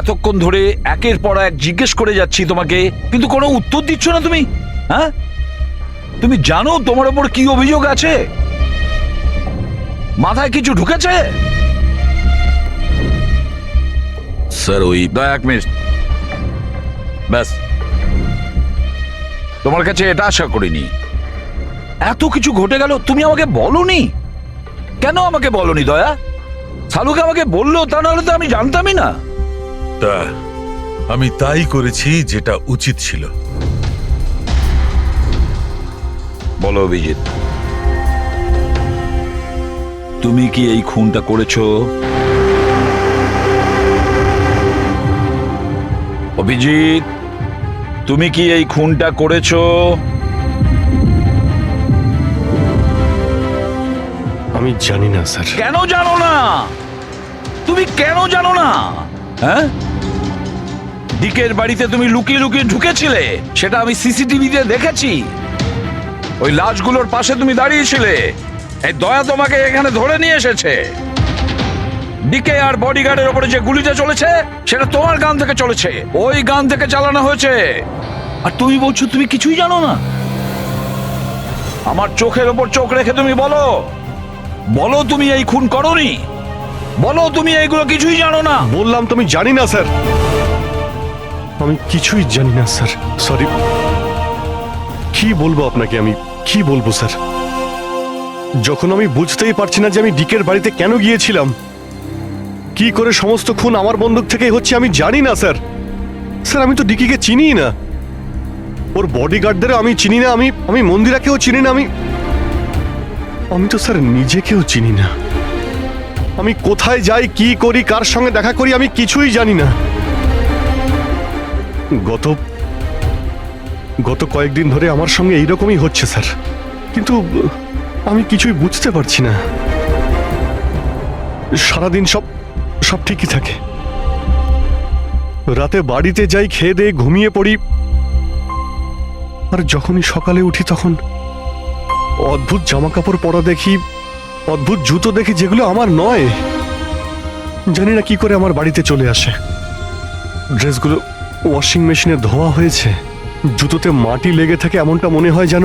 S4: এতক্ষণ ধরে একের পর এক জিজ্ঞেস করে যাচ্ছি তোমাকে, কিন্তু কোনো উত্তর দিচ্ছ না তুমি। হ্যাঁ, তুমি জানো তোমার ওপর কি অভিযোগ আছে? মাথায় কিছু ঢুকেছে?
S5: স্যার, ওই
S4: এক মিনিট, ব্যাস। তোমার কাছে এটা আশা করিনি। এত কিছু ঘটে গেল, তুমি আমাকে বলনি কেন? আমাকে বলনি দয়া? সালুকে আমাকে বললো, তা নাহলে তো আমি জানতামই না।
S10: তা আমি তাই করেছি যেটা উচিত ছিল।
S4: বলো অভিজিৎ, তুমি কি এই খুনটা করেছো? অভিজিৎ, তুমি কি এই খুনটা করেছো?
S3: আমি জানি না স্যার।
S4: কেন জানো না? তুমি কেন জানো না? হ্যাঁ, ডিকের বাড়িতে তুমি লুকিয়ে লুকিয়ে ঢুকেছিলে, সেটা আমি সিসিটিভিতে দেখেছি। ওই লাশগুলোর পাশে তুমি দাঁড়িয়েছিলে। এই দয়া তোমাকে এখানে ধরে নিয়ে এসেছে। ডিকে আর বডিগার্ডের ওপরে যে গুলিটা চলেছে সেটা তোমার গান থেকে চলেছে, ওই গান থেকে চালানো হয়েছে। আর তুমি বলছো তুমি কিছুই জানো না? আমার চোখের ওপর চোখ রেখে তুমি বলো, বলো তুমি এই খুন করোনি, বলো তুমি এইগুলো কিছুই জানো না।
S3: বললাম তুমি জানি না স্যার, আমি কিছুই জানি না স্যার, সরি। কি বলবো আপনাকে, আমি কি বলবো স্যার? যখন আমি বুঝতেই পারছি না যে আমি ডিকের বাড়িতে কেন গিয়েছিলাম, কি করে সমস্ত খুন আমার বন্দুক থেকে হচ্ছে আমি জানি না স্যার। স্যার আমি তো ডিকিকে চিনি না, ওর বডিগার্ডদেরও আমি চিনি না, আমি মন্দিরাকেও চিনি না, আমি তো স্যার নিজেকেও চিনি না। আমি কোথায় যাই, কি করি, কার সঙ্গে দেখা করি, আমি কিছুই জানি না। গত কয়েকদিন ধরে আমার সঙ্গে এইরকমই হচ্ছে স্যার, কিন্তু আমি কিছুই বুঝতে পারছি না। সারাদিন সব ঠিকই থাকে, রাতে বাড়িতে যাই, খেয়ে দিয়ে ঘুমিয়ে পড়ি, আর যখনই সকালে উঠি তখন অদ্ভুত জামা কাপড় পরা দেখি, অদ্ভুত জুতো দেখি যেগুলো আমার নয়। জানি না কি করে আমার বাড়িতে চলে আসে। ড্রেসগুলো ওয়াশিং মেশিনে ধোয়া হয়েছে, জুতোতে মাটি লেগে থাকে, এমনটা মনে হয় যেন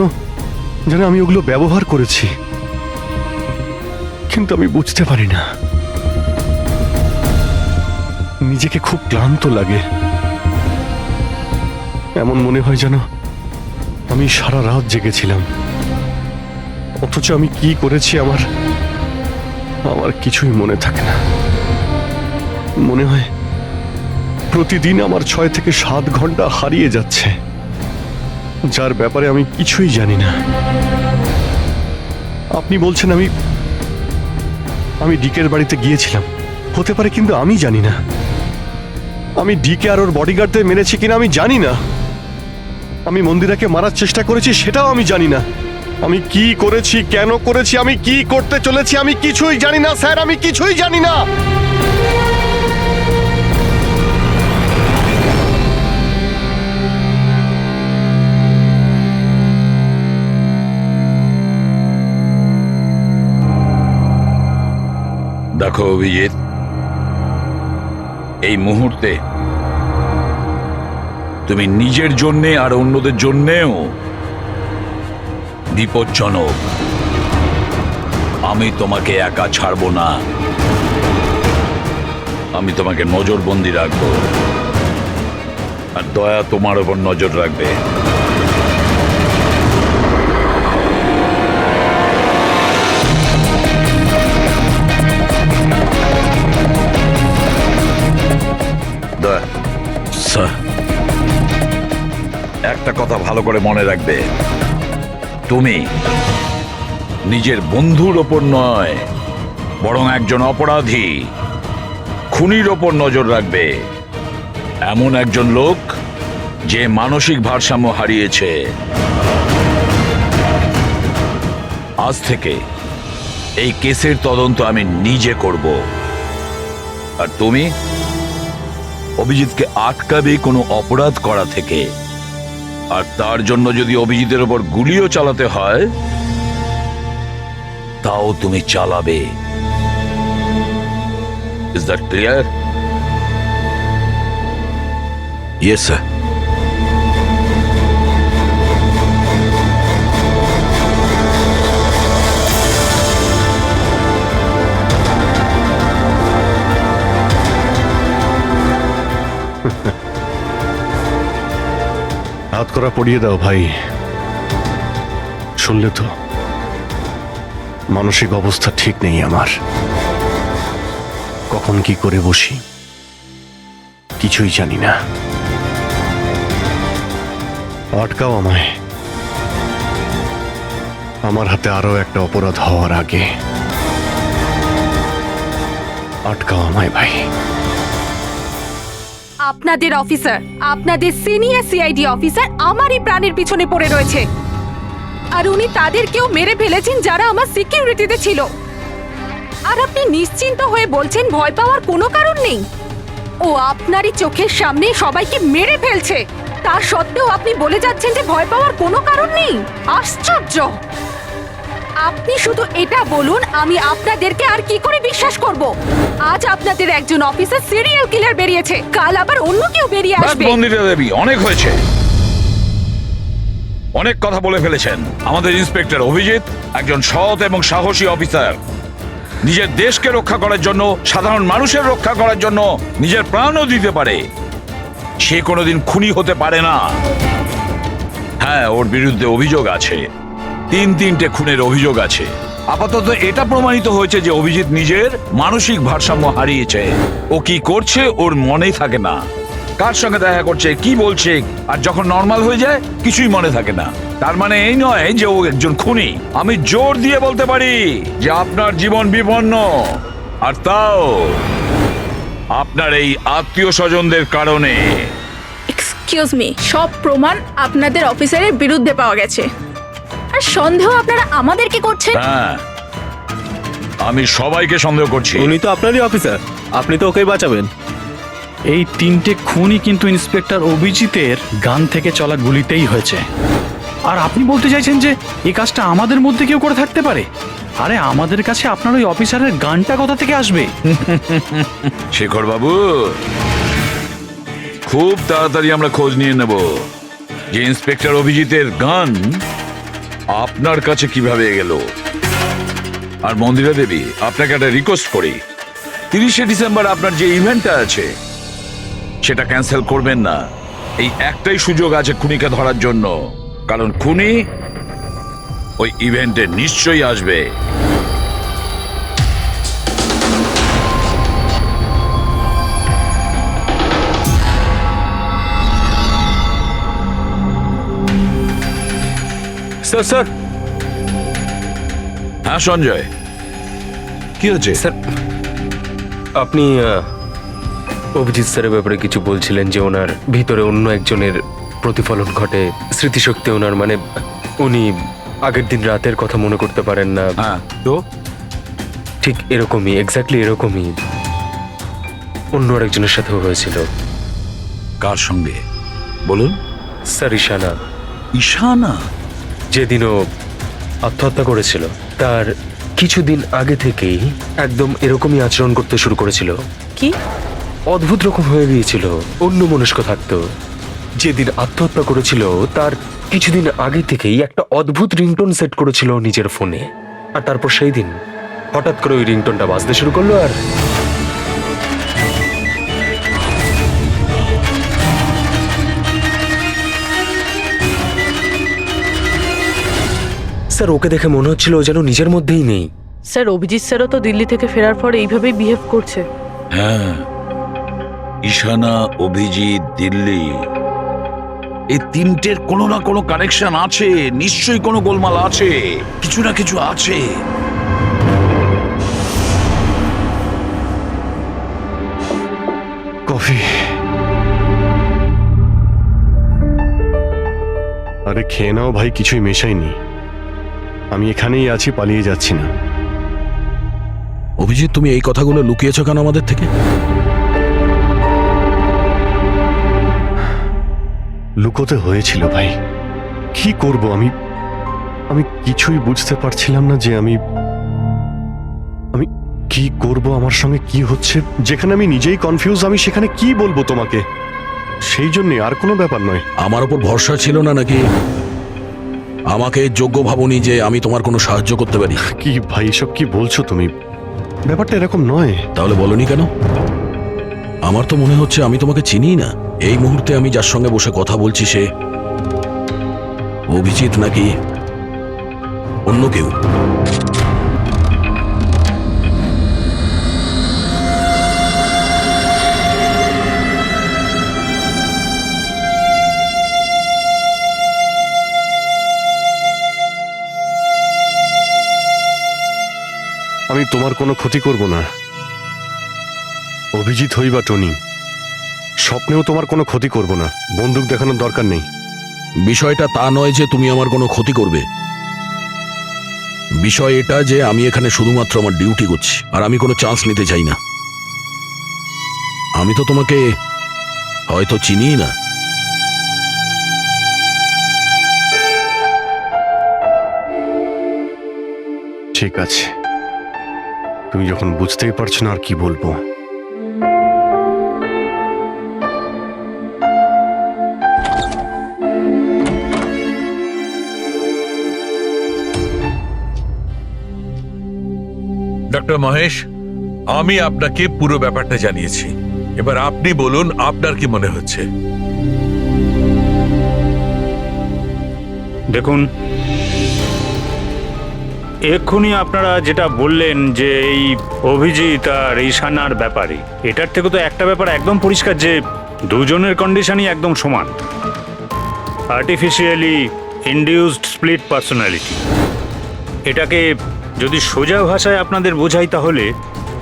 S3: আমি ওগুলো ব্যবহার করেছি, কিন্তু আমি বুঝতে পারি না। নিজেকে খুব ক্লান্ত লাগে, এমন মনে হয় যেন আমি সারা রাত জেগেছিলাম, অথচ আমি কি করেছি আমার কিছুই মনে থাকে না। মনে হয় প্রতিদিন আমার 6 থেকে 7 ঘন্টা হারিয়ে যাচ্ছে, যার ব্যাপারে আমি কিছুই জানি না। আপনি বলছেন আমি ডিকের বাড়িতে গিয়েছিলাম, হতে পারে, কিন্তু আমি জানি না। আমি ডিকে আর ওর বডিগার্ডদের মেরেছি কিনা আমি জানি না। আমি মন্দিরাকে মারার চেষ্টা করেছি সেটাও আমি জানি না। আমি কি করেছি, কেন করেছি, আমি কি করতে চলেছি, আমি কিছুই জানি না স্যার, আমি কিছুই জানি না।
S4: দেখো অভিজিৎ, এই মুহূর্তে তুমি নিজের জন্যে আর অন্যদের জন্যেও বিপজ্জনক। আমি তোমাকে একা ছাড়বো না, আমি তোমাকে নজরবন্দি রাখবো, আর দয়া তোমার ওপর নজর রাখবে। দয়া, স্যার, একটা কথা ভালো করে মনে রাখবে, তুমি নিজের বন্ধুর ওপর নয়, বরং একজন অপরাধী খুনির ওপর নজর রাখবে, এমন একজন লোক যে মানসিক ভারসাম্য হারিয়েছে। আজ থেকে এই কেসের তদন্ত আমি নিজে করব, আর তুমি অভিজিৎকে আটকাবে কোনো অপরাধ করা থেকে, আর তার জন্য যদি অভিজিতের ওপর গুলিও চালাতে হয় তাও তুমি চালাবে। Is that clear? Yes sir.
S3: হাত করা পড়িয়ে দাও ভাই। শুনলে তো, মানসিক অবস্থা ঠিক নেই আমার, কখন কি করে বসি কিছুই জানি না। আটকাও আমায়, আমার হাতে আরো একটা অপরাধ হওয়ার আগে। আটকাও আমায় ভাই।
S11: আপনাদের অফিসার, আপনাদের সিনিয়র সিআইডি অফিসার আমারই প্রাণের পিছনে পড়ে রয়েছে, আর উনি তাদেরকেও মেরে ফেলেছেন যারা আমার সিকিউরিটিতে ছিল। আর আপনি নিশ্চিন্ত হয়ে বলছেন ভয় পাওয়ার কোনো কারণ নেই। ও আপনারই চোখের সামনে সবাইকে মেরে ফেলছে, তার সত্ত্বেও আপনি বলে যাচ্ছেন যে ভয় পাওয়ার কোনো কারণ নেই। আশ্চর্য! আপনি শুধু এটা বলুন, আমি আপনাদেরকে আর কি করে বিশ্বাস করব? আজ আপনাদের একজন অফিসার সিরিয়াল কিলার বেরিয়েছে, কাল আবার অন্য কেউ বেরিয়ে
S4: ব্যাস
S11: আসবে।
S4: মন্দিরা দেবী, অনেক হয়েছে। অনেক কথা বলে ফেলেছেন। আমাদের ইন্সপেক্টর অভিজিৎ একজন সৎ এবং সাহসী অফিসার। নিজের দেশকে রক্ষা করার জন্য, সাধারণ মানুষের রক্ষা করার জন্য নিজের প্রাণও দিতে পারে। সে কোনোদিন খুনি হতে পারে না। হ্যাঁ, ওর বিরুদ্ধে অভিযোগ আছে, তিনটে খুনের অভিযোগ আছে। আপাতত এটা প্রমাণিত হয়েছে যে অভিজিৎ নিজের মানসিক ভারসাম্য হারিয়েছে। ও কি করছে ওর মনেই থাকে না, কার সঙ্গে দেখা করছে, কি বলছে, আর যখন নর্মাল হয়ে যায় কিছুই মনে থাকে না। তার মানে এই নয় যে ও একজন খুনি। আমি জোর দিয়ে বলতে পারি যে আপনার জীবন বিপন্ন, আর তাও আপনার এই আত্মীয় স্বজনদের কারণে।
S7: এক্সকিউজ মি, সব প্রমাণ আপনাদের অফিসারের বিরুদ্ধে পাওয়া গেছে, আর সন্দেহ আপনারা আমাদেরকে করছেন।
S4: হ্যাঁ, আমি সবাইকে সন্দেহ করছি।
S9: উনি তো আপনারই অফিসার, আপনি তো ওকেই বাঁচাবেন।
S12: এই 3টে খুনই কিন্তু ইন্সপেক্টর অভিজিতের গান থেকে চলা গুলিতেই হয়েছে। আর আপনি বলতে চাইছেন যে এই কাজটা আমাদের মধ্যে কেউ করে থাকতে পারে? আরে আমাদের কাছে আপনার ওই অফিসারের গানটা কোথা থেকে আসবে?
S4: শেখর বাবু, খুব তাড়াতাড়ি আমরা খোঁজ নিয়ে নেব যে ইন্সপেক্টর অভিজিতের গান আপনার কাছে কিভাবে গেল। আর মন্দিরা দেবী, আপনাকে একটা রিকোয়েস্ট করি, 30শে ডিসেম্বর আপনার যে ইভেন্টটা আছে সেটা ক্যান্সেল করবেন না। এই একটাই সুযোগ আছে খুনিকে ধরার জন্য, কারণ খুনি ওই ইভেন্টে নিশ্চয়ই আসবে।
S1: স্যার স্যার
S4: হ্যাঁ সঞ্জয়, কি হচ্ছে?
S1: স্যার, আপনি অভিজিৎ স্যারের ব্যাপারে কিছু বলছিলেন যে ওনার ভিতরে অন্য একজনের প্রতিফলন ঘটে, স্মৃতিশক্তি ওনার, মানে উনি আগের দিন রাতের কথা মনে করতে পারেন না।
S4: হ্যাঁ, তো
S1: ঠিক এরকমই, এক্স্যাক্টলি এরকমই অন্য আরেকজনের সাথেও হয়েছিল।
S4: কার সঙ্গে বলুন?
S1: স্যার ঈশানা।
S4: ঈশানা?
S1: যেদিনও আত্মহত্যা করেছিল তার কিছুদিন আগে থেকেই একদম এরকমই আচরণ করতে শুরু করেছিল।
S6: কি
S1: অদ্ভুত রকম হয়ে গিয়েছিল, অন্য মনস্ক থাকতো। যেদিন আত্মহত্যা করেছিল তার কিছুদিন আগে থেকেই একটা অদ্ভুত রিংটোন সেট করেছিল নিজের ফোনে, আর তারপর সেই দিন হঠাৎ করে ওই রিংটোনটা বাজতে শুরু করলো। আর স্যার, ওকে দেখে মনে হচ্ছিল ও যেন নিজের মধ্যেই নেই।
S6: স্যার, অভিজিৎ স্যারও তো দিল্লি থেকে ফেরার পর এইভাবেই বিহেভ করছে।
S4: হ্যাঁ, ঈশানা, অভিজিৎ, দিল্লি, এই তিনটের কোনো না কোনো কানেকশন আছে। নিশ্চয়ই কোনো গোলমাল আছে, কিছু না কিছু আছে।
S3: কফি। আরে খেয়ে নাও ভাই, কিছুই মেশাইনি। আমি এখানেই আছি, পালিয়ে যাচ্ছি না।
S5: অভিজিৎ, তুমি এই কথাগুলো লুকিয়েছো কেন আমাদের থেকে?
S3: লুকোতে হয়েছিল ভাই, কি করব আমি? আমি কিছুই বুঝতে পারছিলাম না যে আমি কি করব, আমার সঙ্গে কি হচ্ছে। যেখানে আমি নিজেই কনফিউজ, আমি সেখানে কি বলবো তোমাকে? সেই জন্য, আর কোনো ব্যাপার নয়।
S5: আমার ওপর ভরসা ছিল না নাকি? আমাকে যোগ্য ভাবনি যে আমি তোমার কোনো সাহায্য করতে পারি?
S3: কি ভাই, এসব কি বলছো তুমি? ব্যাপারটা এরকম নয়।
S5: তাহলে বলনি কেন? আমার তো মনে হচ্ছে আমি তোমাকে চিনি না। এই মুহূর্তে আমি যার সঙ্গে বসে কথা বলছি সে অভিজিৎ নাকি অন্য কেউ?
S3: আমি তোমার কোনো ক্ষতি করব না। অভিজিৎ হই বা টনি, স্বপ্নেও তোমার কোনো ক্ষতি করব না। বন্দুক দেখানোর দরকার নেই।
S5: বিষয়টা তা নয় যে তুমি আমার কোনো ক্ষতি করবে। বিষয় এটা যে আমি এখানে শুধুমাত্র আমার ডিউটি করছি, আর আমি কোনো চান্স নিতে চাই না। আমি তো তোমাকে হয়তো চিনি না।
S3: ঠিক আছে, তুমি যখন বুঝতেই পারছো না আর কি বলবো।
S10: ডক্টর মহেশ, আমি আপনাকে পুরো ব্যাপারটা জানিয়েছি। এবার আপনি বলুন আপনার কি মনে হচ্ছে।
S12: দেখুন, এক্ষুনি আপনারা যেটা বললেন যে এই অভিজিৎ আর ঈশানার ব্যাপারে, এটার থেকে তো একটা ব্যাপার একদম পরিষ্কার যে দুজনের কন্ডিশনই একদম সমান। Artificially induced split personality. এটাকে যদি সোজা ভাষায় আপনাদের বোঝাই তাহলে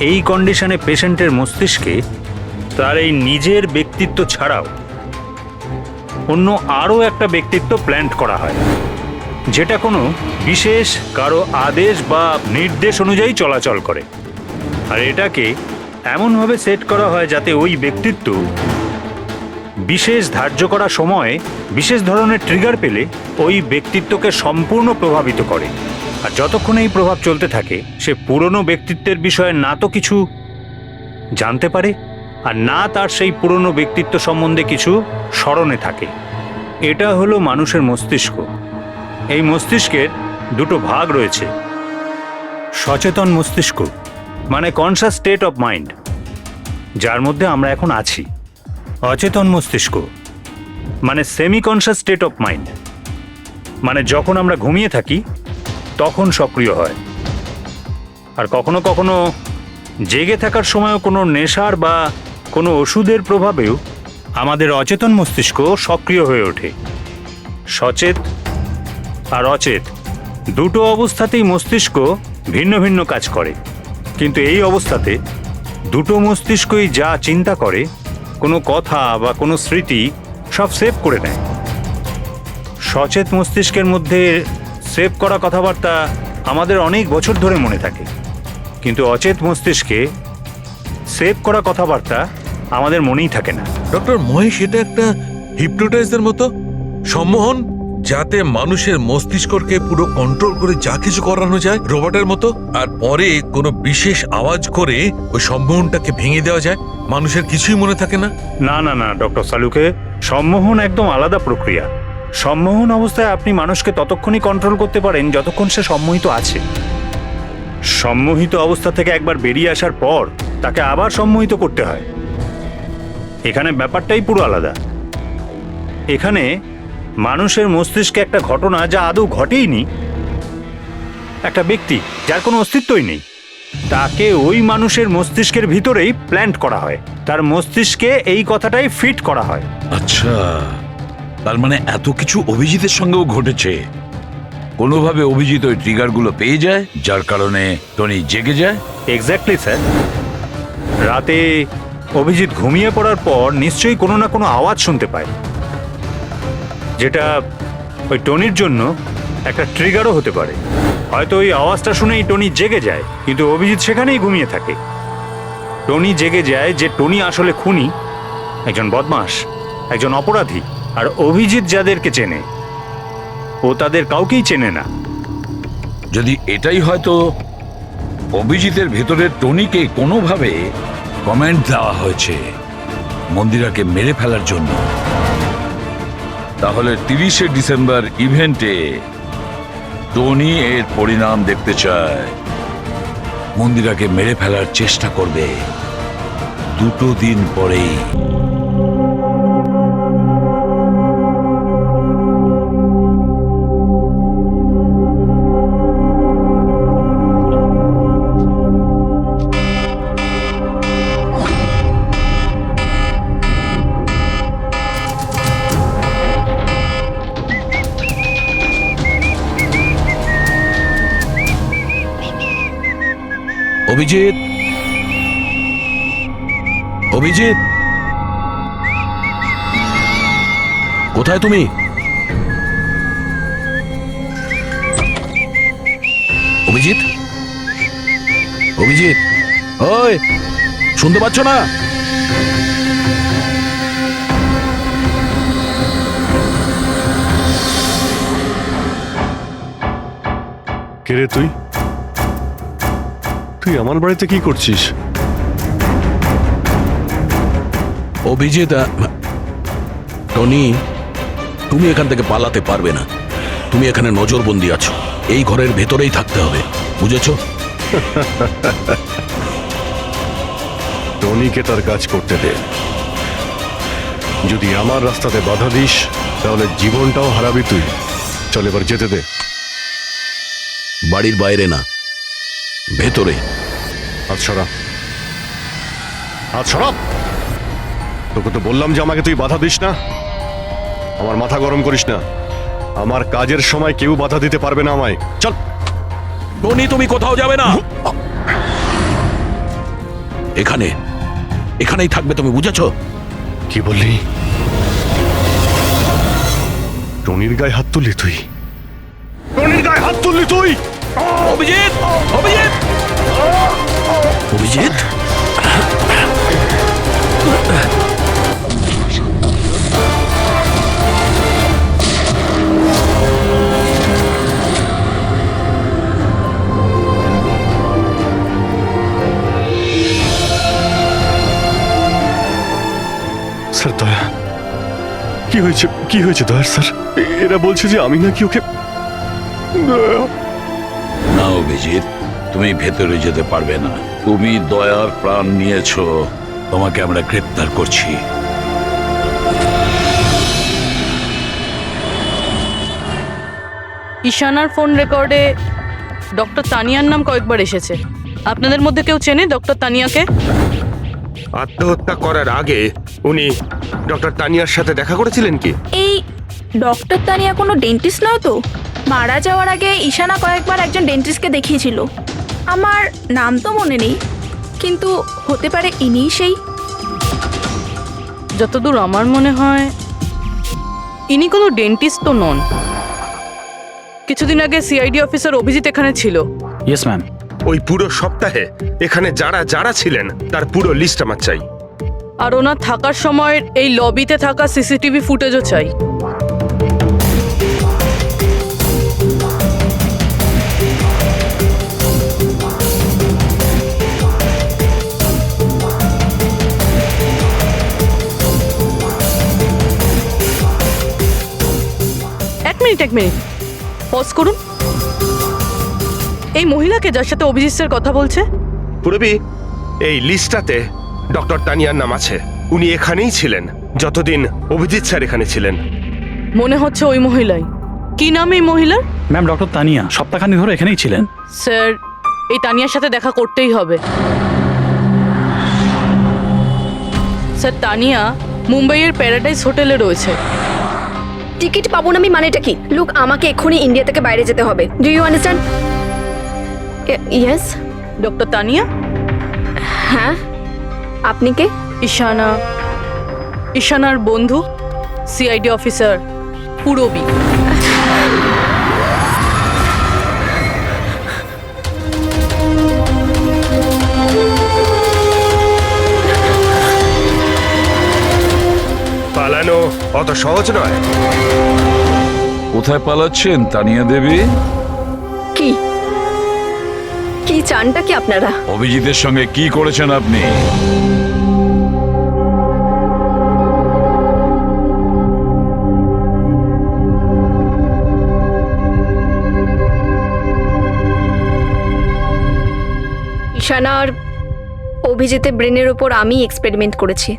S12: এই কন্ডিশনে পেশেন্টের মস্তিষ্কে তার এই নিজের ব্যক্তিত্ব ছাড়াও অন্য আরও একটা ব্যক্তিত্ব প্ল্যান্ট করা হয়, যেটা কোনো বিশেষ কারো আদেশ বা নির্দেশ অনুযায়ী চলাচল করে। আর এটাকে এমনভাবে সেট করা হয় যাতে ওই ব্যক্তিত্ব বিশেষ ধার্য করা সময়ে বিশেষ ধরনের ট্রিগার পেলে ওই ব্যক্তিত্বকে সম্পূর্ণ প্রভাবিত করে। আর যতক্ষণ এই প্রভাব চলতে থাকে সে পুরনো ব্যক্তিত্বের বিষয়ে না তো কিছু জানতে পারে আর না তার সেই পুরনো ব্যক্তিত্ব সম্বন্ধে কিছু স্মরণে থাকে। এটা হলো মানুষের মস্তিষ্ক। এই মস্তিষ্কের দুটো ভাগ রয়েছে। সচেতন মস্তিষ্ক মানে কনসাস স্টেট অফ মাইন্ড, যার মধ্যে আমরা এখন আছি। অচেতন মস্তিষ্ক মানে semi conscious state of mind, মানে যখন আমরা ঘুমিয়ে থাকি তখন সক্রিয় হয়। আর কখনো কখনো জেগে থাকার সময়ও কোনো নেশার বা কোনো ওষুধের প্রভাবেও আমাদের অচেতন মস্তিষ্ক সক্রিয় হয়ে ওঠে। সচেত আর অচেত দুটো অবস্থাতেই মস্তিষ্ক ভিন্ন ভিন্ন কাজ করে, কিন্তু এই অবস্থাতে দুটো মস্তিষ্কই যা চিন্তা করে, কোনো কথা বা কোনো স্মৃতি সব সেভ করে নেয়। সচেত মস্তিষ্কের মধ্যে সেভ করা কথাবার্তা আমাদের অনেক বছর ধরে মনে থাকে, কিন্তু অচেত মস্তিষ্কে সেভ করা কথাবার্তা আমাদের মনেই থাকে না।
S10: ডক্টর মহেশ, এটা একটা হিপনোটাইজের মতো সম্মোহন, যাতে মানুষের মস্তিষ্ককে পুরো কন্ট্রোল করে যা কিছু করানো যায় রোবটের মতো, আর পরে কোনো বিশেষ আওয়াজ করে ওই সম্মোহনটাকে ভেঙে দেওয়া যায়, মানুষের কিছুই মনে থাকে না।
S12: না না না ডক্টর সালুকে, সম্মোহন একদম আলাদা প্রক্রিয়া। সম্মোহন অবস্থায় আপনি মানুষকে ততক্ষণই কন্ট্রোল করতে পারেন যতক্ষণ সে সম্মোহিত আছে। সম্মোহিত অবস্থা থেকে একবার বেরিয়ে আসার পর তাকে আবার সম্মোহিত করতে হয়। এখানে ব্যাপারটাই পুরো আলাদা। এখানে মানুষের মস্তিষ্কে একটা ঘটনা যা আদৌ ঘটেইনি, একটা ব্যক্তি যার কোনো অস্তিত্বই নেই, তাকে ওই মানুষের মস্তিষ্কের ভিতরেই প্ল্যান্ট করা হয়। তার মস্তিষ্কে এই কথাটাই ফিট করা হয়।
S4: আচ্ছা, তার মানে এত কিছু অভিজিতের সঙ্গেও ঘটেছে। কোনোভাবে অভিজিৎ ওই ট্রিগারগুলো পেয়ে যায়, যার কারণে টনি জেগে যায়।
S12: Exactly sir. রাতে অভিজিৎ ঘুমিয়ে পড়ার পর নিশ্চয়ই কোনো না কোনো আওয়াজ শুনতে পায়, যেটা ওই টনির জন্য একটা ট্রিগারও হতে পারে। হয়তো ওই আওয়াজটা শুনেই টনি জেগে যায়, কিন্তু অভিজিৎ সেখানেই ঘুমিয়ে থাকে। টনি জেগে যায় যে টনি আসলে খুনি, একজন বদমাশ, একজন অপরাধী। আর অভিজিৎ যাদেরকে চেনে ও তাদের কাউকেই চেনে না।
S4: যদি এটাই হয়তো অভিজিতের ভেতরে টনিকে কোনোভাবে কমেন্ট দেওয়া হয়েছে মন্দিরাকে মেরে ফেলার জন্য, তাহলে 30শে ডিসেম্বর ইভেন্টে টনি এর পরিণাম দেখতে চায়। মন্দিরাকে মেরে ফেলার চেষ্টা করবে 2 দিন পরেই। অভিজিৎ, অভিজিৎ, কোথায় তুমি? অভিজিৎ, অভিজিৎ, ওই শুনতে পাচ্ছ না?
S3: কে রে তুই? তুই আমার বাড়িতে কি করছিস?
S5: অভিজিৎ, টনি, তুমি এখান থেকে পালাতে পারবে না। তুমি এখানে নজরবন্দি আছো, এই ঘরের ভেতরেই থাকতে হবে, বুঝেছো?
S3: টনিকে তার কাজ করতে দে। যদি আমার রাস্তাতে বাধা দিস তাহলে জীবনটাও হারাবি তুই। চল এবার যেতে দে।
S5: বাড়ির বাইরে না, ভেতরে।
S3: হাত সরা, হাত সরা। তোকে তো বললাম যে আমাকে তুই বাধা দিস না। আমার মাথা গরম করিস না। আমার কাজের সময় কেউ বাধা দিতে পারবে না আমায়। চল।
S5: টনি, তুমি কোথাও যাবে না, এখানেই থাকবে তুমি, বুঝেছো?
S3: কি বললি? টনির গায়ে হাত তুললি তুই? টনির গায়ে হাত তুললি তুই?
S5: অভিজিৎ, অভিজিৎ, অভিজিৎ,
S3: স্যার দয়া, কি হয়েছে? কি হয়েছে দয়ার স্যার? এরা বলছে যে আমি নাকি ওকে। দয়া।
S4: না অভিজিৎ, তুমি ভেতরে যেতে পারবে না। তুমি দয়ার প্রাণ নিয়েছো, তোমাকে আমরা গ্রেপ্তার করছি।
S6: ঈশানার ফোন রেকর্ডে ডক্টর তানিয়ার নাম কয়েকবার এসেছে। আপনাদের মধ্যে কেউ চেনে ডক্টর তানিয়াকে?
S1: আত্মহত্যা করার আগে উনি ডক্টর তানিয়ার সাথে দেখা করেছিলেন কি?
S7: এই ডক্টর তানিয়া কোনো ডেন্টিস্ট নয় তো? মারা যাওয়ার আগে ঈশানা কয়েকবার একজন ডেন্টিস্টকে দেখিয়েছিল। আমার নাম তো মনে নেই, কিন্তু হতে পারে ইনিই সেই।
S6: যতদূর আমার মনে হয় ইনি কোনো ডেন্টিস্ট তো নন। কিছুদিন আগে সিআইডি অফিসার অভিজিৎ এখানে ছিল।
S12: Yes ma'am.
S1: ওই পুরো সপ্তাহে এখানে যারা যারা ছিলেন তার পুরো লিস্ট আমার চাই।
S6: আর ওনার থাকার সময় এই লবিতে থাকা সিসিটিভি ফুটেজও চাই। এক মিনিট পজ করুন। এই মহিলাকে যার সাথে অভিজিৎ স্যার কথা বলছে?
S1: পুরবি, এই লিস্টটাতে ডক্টর তানিয়ার নাম আছে। উনি এখানেই ছিলেন যতদিন অভিজিৎ স্যার এখানে ছিলেন।
S6: মনে হচ্ছে ওই মহিলাই। কি নাম এই মহিলার?
S12: ম্যাম, ডক্টর তানিয়া সপ্তাহখানি ধরে এখানেই ছিলেন।
S6: স্যার, এই তানিয়ার সাথে দেখা করতেই হবে। স্যার, তানিয়া মুম্বাইয়ের প্যারাডাইস হোটেলে রয়েছে।
S7: টিকিট পাবো না আমি মানেটা কি? লুক, আমাকে এক্ষুনি ইন্ডিয়া থেকে বাইরে যেতে হবে। Do you understand? Yes.
S6: Doctor Tania?
S7: হ্যাঁ, আপনি কে?
S6: ঈশানার বন্ধু, সিআইডি অফিসার পুরবি।
S1: পালানো অত সহজ নয়।
S4: কোথায় পালাচ্ছেন তানিয়া দেবী?
S7: কি কি চানটা কি আপনারা?
S4: অভিজিতের সঙ্গে কি করেছেন আপনি?
S7: ঈশানা আর অভিজিতের ব্রেনের ওপর আমি এক্সপেরিমেন্ট করেছি।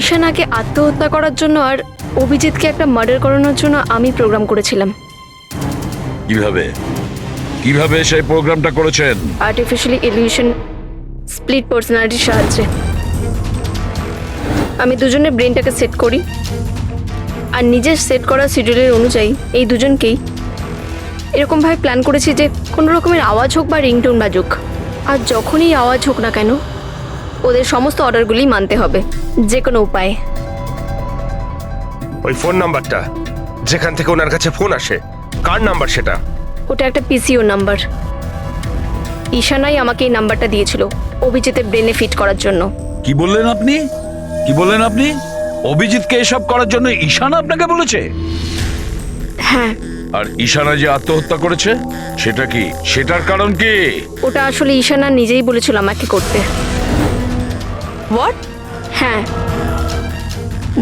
S7: ঈশানাকে আত্মহত্যা করার জন্য আর অভিজিৎকে একটা মার্ডার করানোর জন্য আমি প্রোগ্রাম করেছিলাম।
S4: কিভাবে কিভাবে সেই প্রোগ্রামটা করেছেন?
S7: আর্টিফিশিয়ালি ইলিউশন স্প্লিট পার্সোনালিটির সাহায্যে আমি দুজনের ব্রেনটাকে সেট করি, আর নিজের সেট করা শিডিউলের অনুযায়ী এই দুজনকেই এরকমভাবে প্ল্যান করেছি যে কোনো রকমের আওয়াজ হোক বা রিংটোন বাজুক, আর যখনই আওয়াজ হোক না কেন ওদের সমস্ত অর্ডারগুলি মানতে হবে যে কোনো উপায়ে।
S1: ওই ফোন নাম্বারটা যেখান থেকে ওনার কাছে ফোন আসে, কার নাম্বার সেটা?
S7: ওটা একটা পিসিও নাম্বার। ঈশানাই আমাকে এই নাম্বারটা দিয়েছিল অভিজিতের ব্রেনে ফিট করার জন্য।
S4: কি বললেন আপনি? কি বললেন আপনি? অভিজিৎকে এসব করার জন্য ঈশানা আপনাকে বলেছে?
S7: হ্যাঁ,
S4: আর ঈশানা যে আত্মহত্যা করেছে সেটা কি, সেটার কারণ কি?
S11: ওটা আসলে ঈশানা নিজেই বলেছিল আমাকে করতে।
S6: হোয়াট?
S11: হ্যাঁ,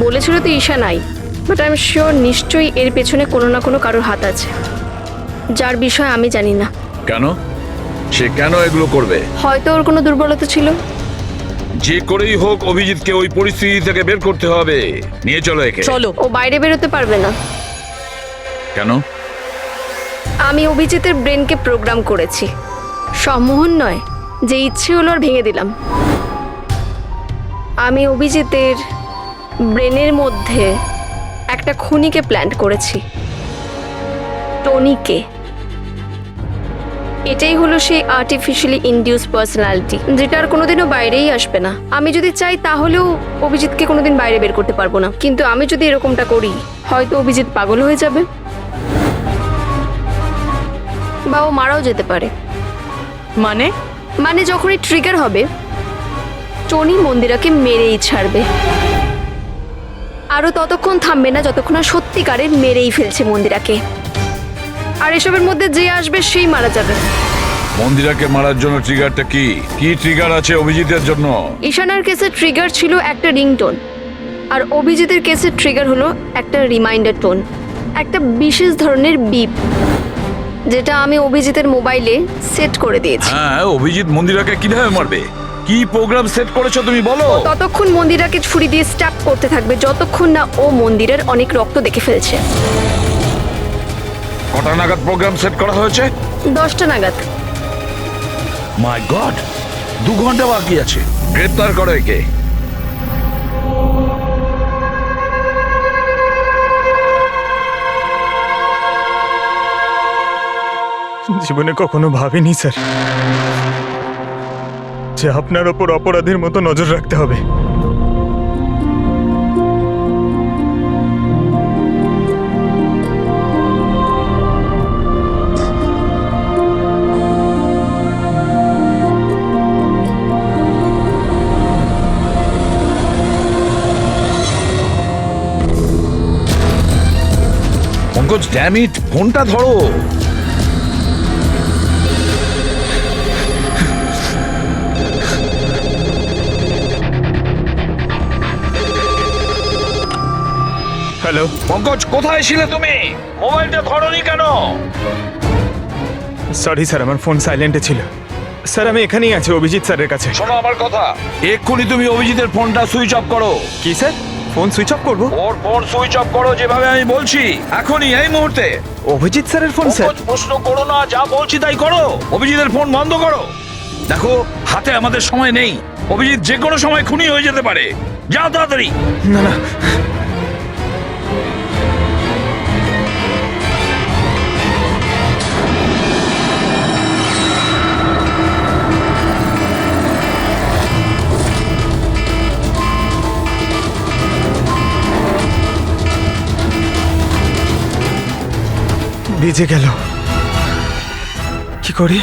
S11: বলেছিল তো ঈশানাই, বাট আই এম শিওর নিশ্চয়ই এর পেছনে কোনো না কোনো কারোর হাত আছে, যার বিষয়ে আমি জানি না।
S4: কেন? সে কেন এগুলো করবে?
S11: হয়তো ওর কোনো দুর্বলতা ছিল।
S4: যে করেই হোক অভিজিৎকে ওই পরিস্থিতি থেকে বের করতে হবে। নিয়ে চলো একে।
S6: চলো।
S11: ও বাইরে বেরোতে পারবে না।
S4: কেন?
S11: আমি অভিজিতের ব্রেনকে প্রোগ্রাম করেছি। সম্মোহন নয়, যে ইচ্ছে হলো আর ভেঙে দিলাম। আমি অভিজিতের ব্রেনের মধ্যে একটা খুনিকে প্ল্যান করেছি, টনিকে। এটাই হলো সেই আর্টিফিশিয়ালি ইনডিউস পার্সোনালিটি, যেটা আর কোনোদিনও বাইরেই আসবে না। আমি যদি চাই তাহলেও অভিজিৎকে কোনোদিন বাইরে বের করতে পারবো না, কিন্তু আমি যদি এরকমটা করি হয়তো অভিজিৎ পাগল হয়ে যাবে বা ও মারাও যেতে পারে। মানে যখনই ট্রিগার হবে টনি মন্দিরাকে মেরেই ছাড়বে, আরও ততক্ষণ থামবে না যতক্ষণ না সত্যিকারে মেরেই ফেলছে মন্দিরাকে। আর এসবের মধ্যে যে আসবে সেই মারা যাবে।
S4: মন্দিরাকে মারার জন্য ট্রিগারটা কি? কি ট্রিগার আছে অভিজিতের জন্য?
S11: ঈশানার কেসে ট্রিগার ছিল একটা রিংটোন, আর অভিজিতের কেসে ট্রিগার হলো একটা রিমাইন্ডার টোন, একটা বিশেষ ধরনের বিপ, যেটা আমি অভিজিতের মোবাইলে সেট করে দিয়েছি।
S4: হ্যাঁ, অভিজিৎ মন্দিরাকে কিভাবে মারবে? কি প্রোগ্রাম সেট করেছো তুমি বলো?
S11: ততক্ষণ মন্দিরাকে ছুরি দিয়ে স্ট্যাপ করতে থাকবে যতক্ষণ না ও মন্দিরের অনেক রক্ত দেখে ফেলছে।
S4: কটা নাগাদ প্রোগ্রাম সেট করা হয়েছে?
S11: 10টা নাগাদ।
S4: মাই গড, 2 ঘন্টা বাকি আছে। গ্রেপ্তার করো একে।
S2: জীবনে কখনো ভাবিনি স্যার যে আপনার ওপর অপরাধীর মতো নজর রাখতে হবে।
S4: পঙ্কজ, ড্যাম ইট, ফোনটা ধরো।
S2: হ্যালো
S4: পঙ্কজ, কোথায় ছিলে তুমি? মোবাইলটা ধরোনি কেন?
S2: সরি স্যার, আমার ফোন সাইলেন্টে ছিল। স্যার আমি এখানেই আছি অভিজিৎ স্যারের কাছে।
S4: শোনো আমার কথা, এক্ষুনি তুমি অভিজিতের ফোনটা সুইচ অফ করো।
S2: কি স্যার, ফোন সুইচ অফ করবো?
S4: ওর ফোন সুইচ অফ করো যেভাবে আমি বলছি, এখনই, এই মুহূর্তে।
S2: অভিজিৎ স্যারের ফোন স্যার?
S4: পঙ্কজ, প্রশ্ন করো না, যা বলছি তাই করো। অভিজিতের ফোন বন্ধ করো। দেখো, হাতে আমাদের সময় নেই। অভিজিৎ যে কোনো সময় খুনি হয়ে যেতে পারে। যাও তাড়াতাড়ি।
S2: না না, ভিজে গেল, কি করি?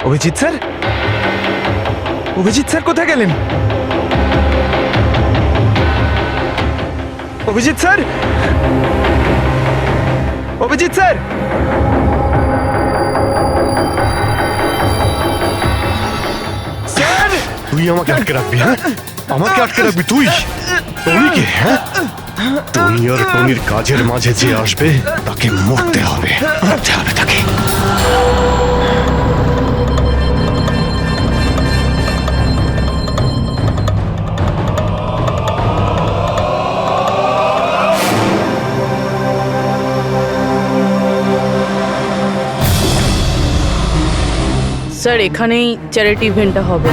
S2: অভিজিৎ স্যার, অভিজিৎ স্যার কোথায় গেলেন? Abhijit sir, Abhijit sir, sir!
S3: তুই আমাকে আটকে রাখবি? হ্যাঁ, আমাকে আটকে রাখবি তুই? টনিকে? হ্যাঁ, টনি আর টনির কাজের মাঝে যে আসবে তাকে মরতে হবে, মরতে হবে তাকে।
S6: স্যার এখানেই চ্যারিটি ইভেন্টটা হবে।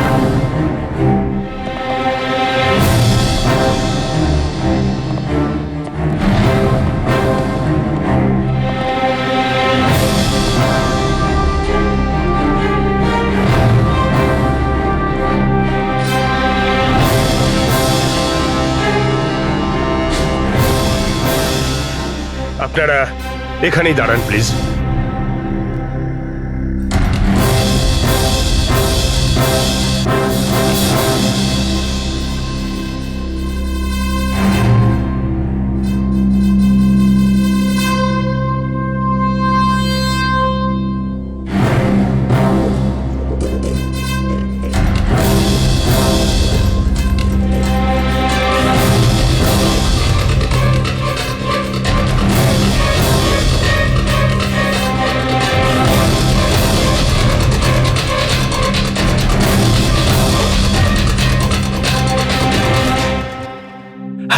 S3: আপনারা এখানেই দাঁড়ান please.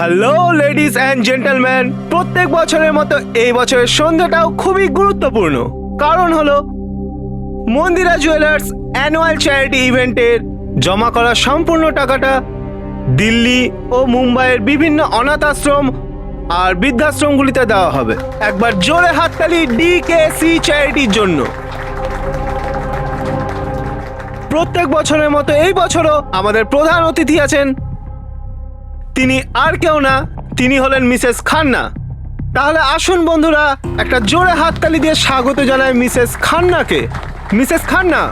S9: Hello ladies and gentleman, প্রত্যেক বছরের মতো এই বছরের সন্ধ্যাটাও খুবই গুরুত্বপূর্ণ। কারণ হলো মন্দিরা জুয়েলার্স অ্যানুয়াল চ্যারিটি ইভেন্টের জমা করা সম্পূর্ণ টাকাটা দিল্লি ও মুম্বাইয়ের বিভিন্ন অনাথ আশ্রম আর বৃদ্ধাশ্রমগুলিতে দেওয়া হবে। একবার জোরে হাততালি ডিকেসি চ্যারিটির জন্য। প্রত্যেক বছরের মতো এই বছরও আমাদের প্রধান অতিথি আছেন। তিনি আর কেউ না, তিনি হলেন মিসেস খান্না। তাহলে আসুন বন্ধুরা, একটা জোরে হাততালি দিয়ে স্বাগত জানাই মিসেস খান্নাকে। Mrs Khanna,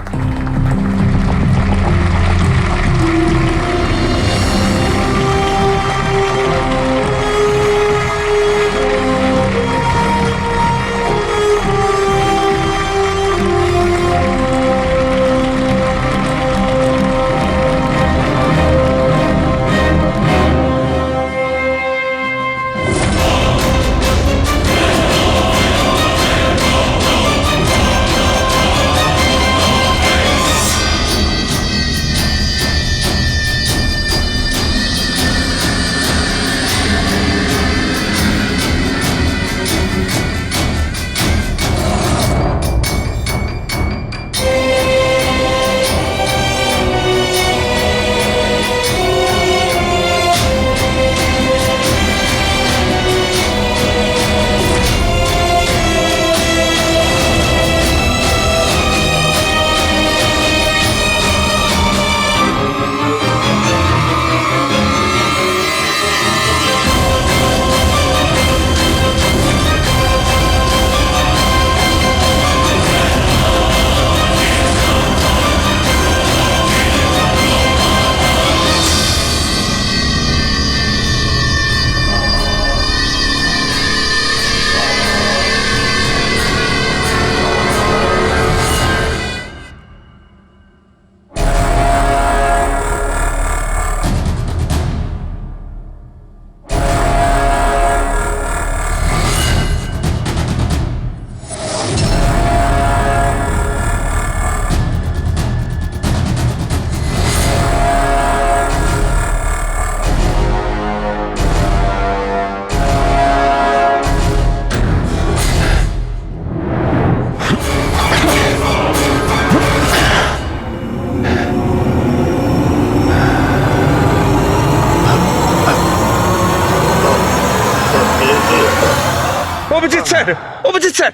S1: Abhijit sir, Abhijit sir,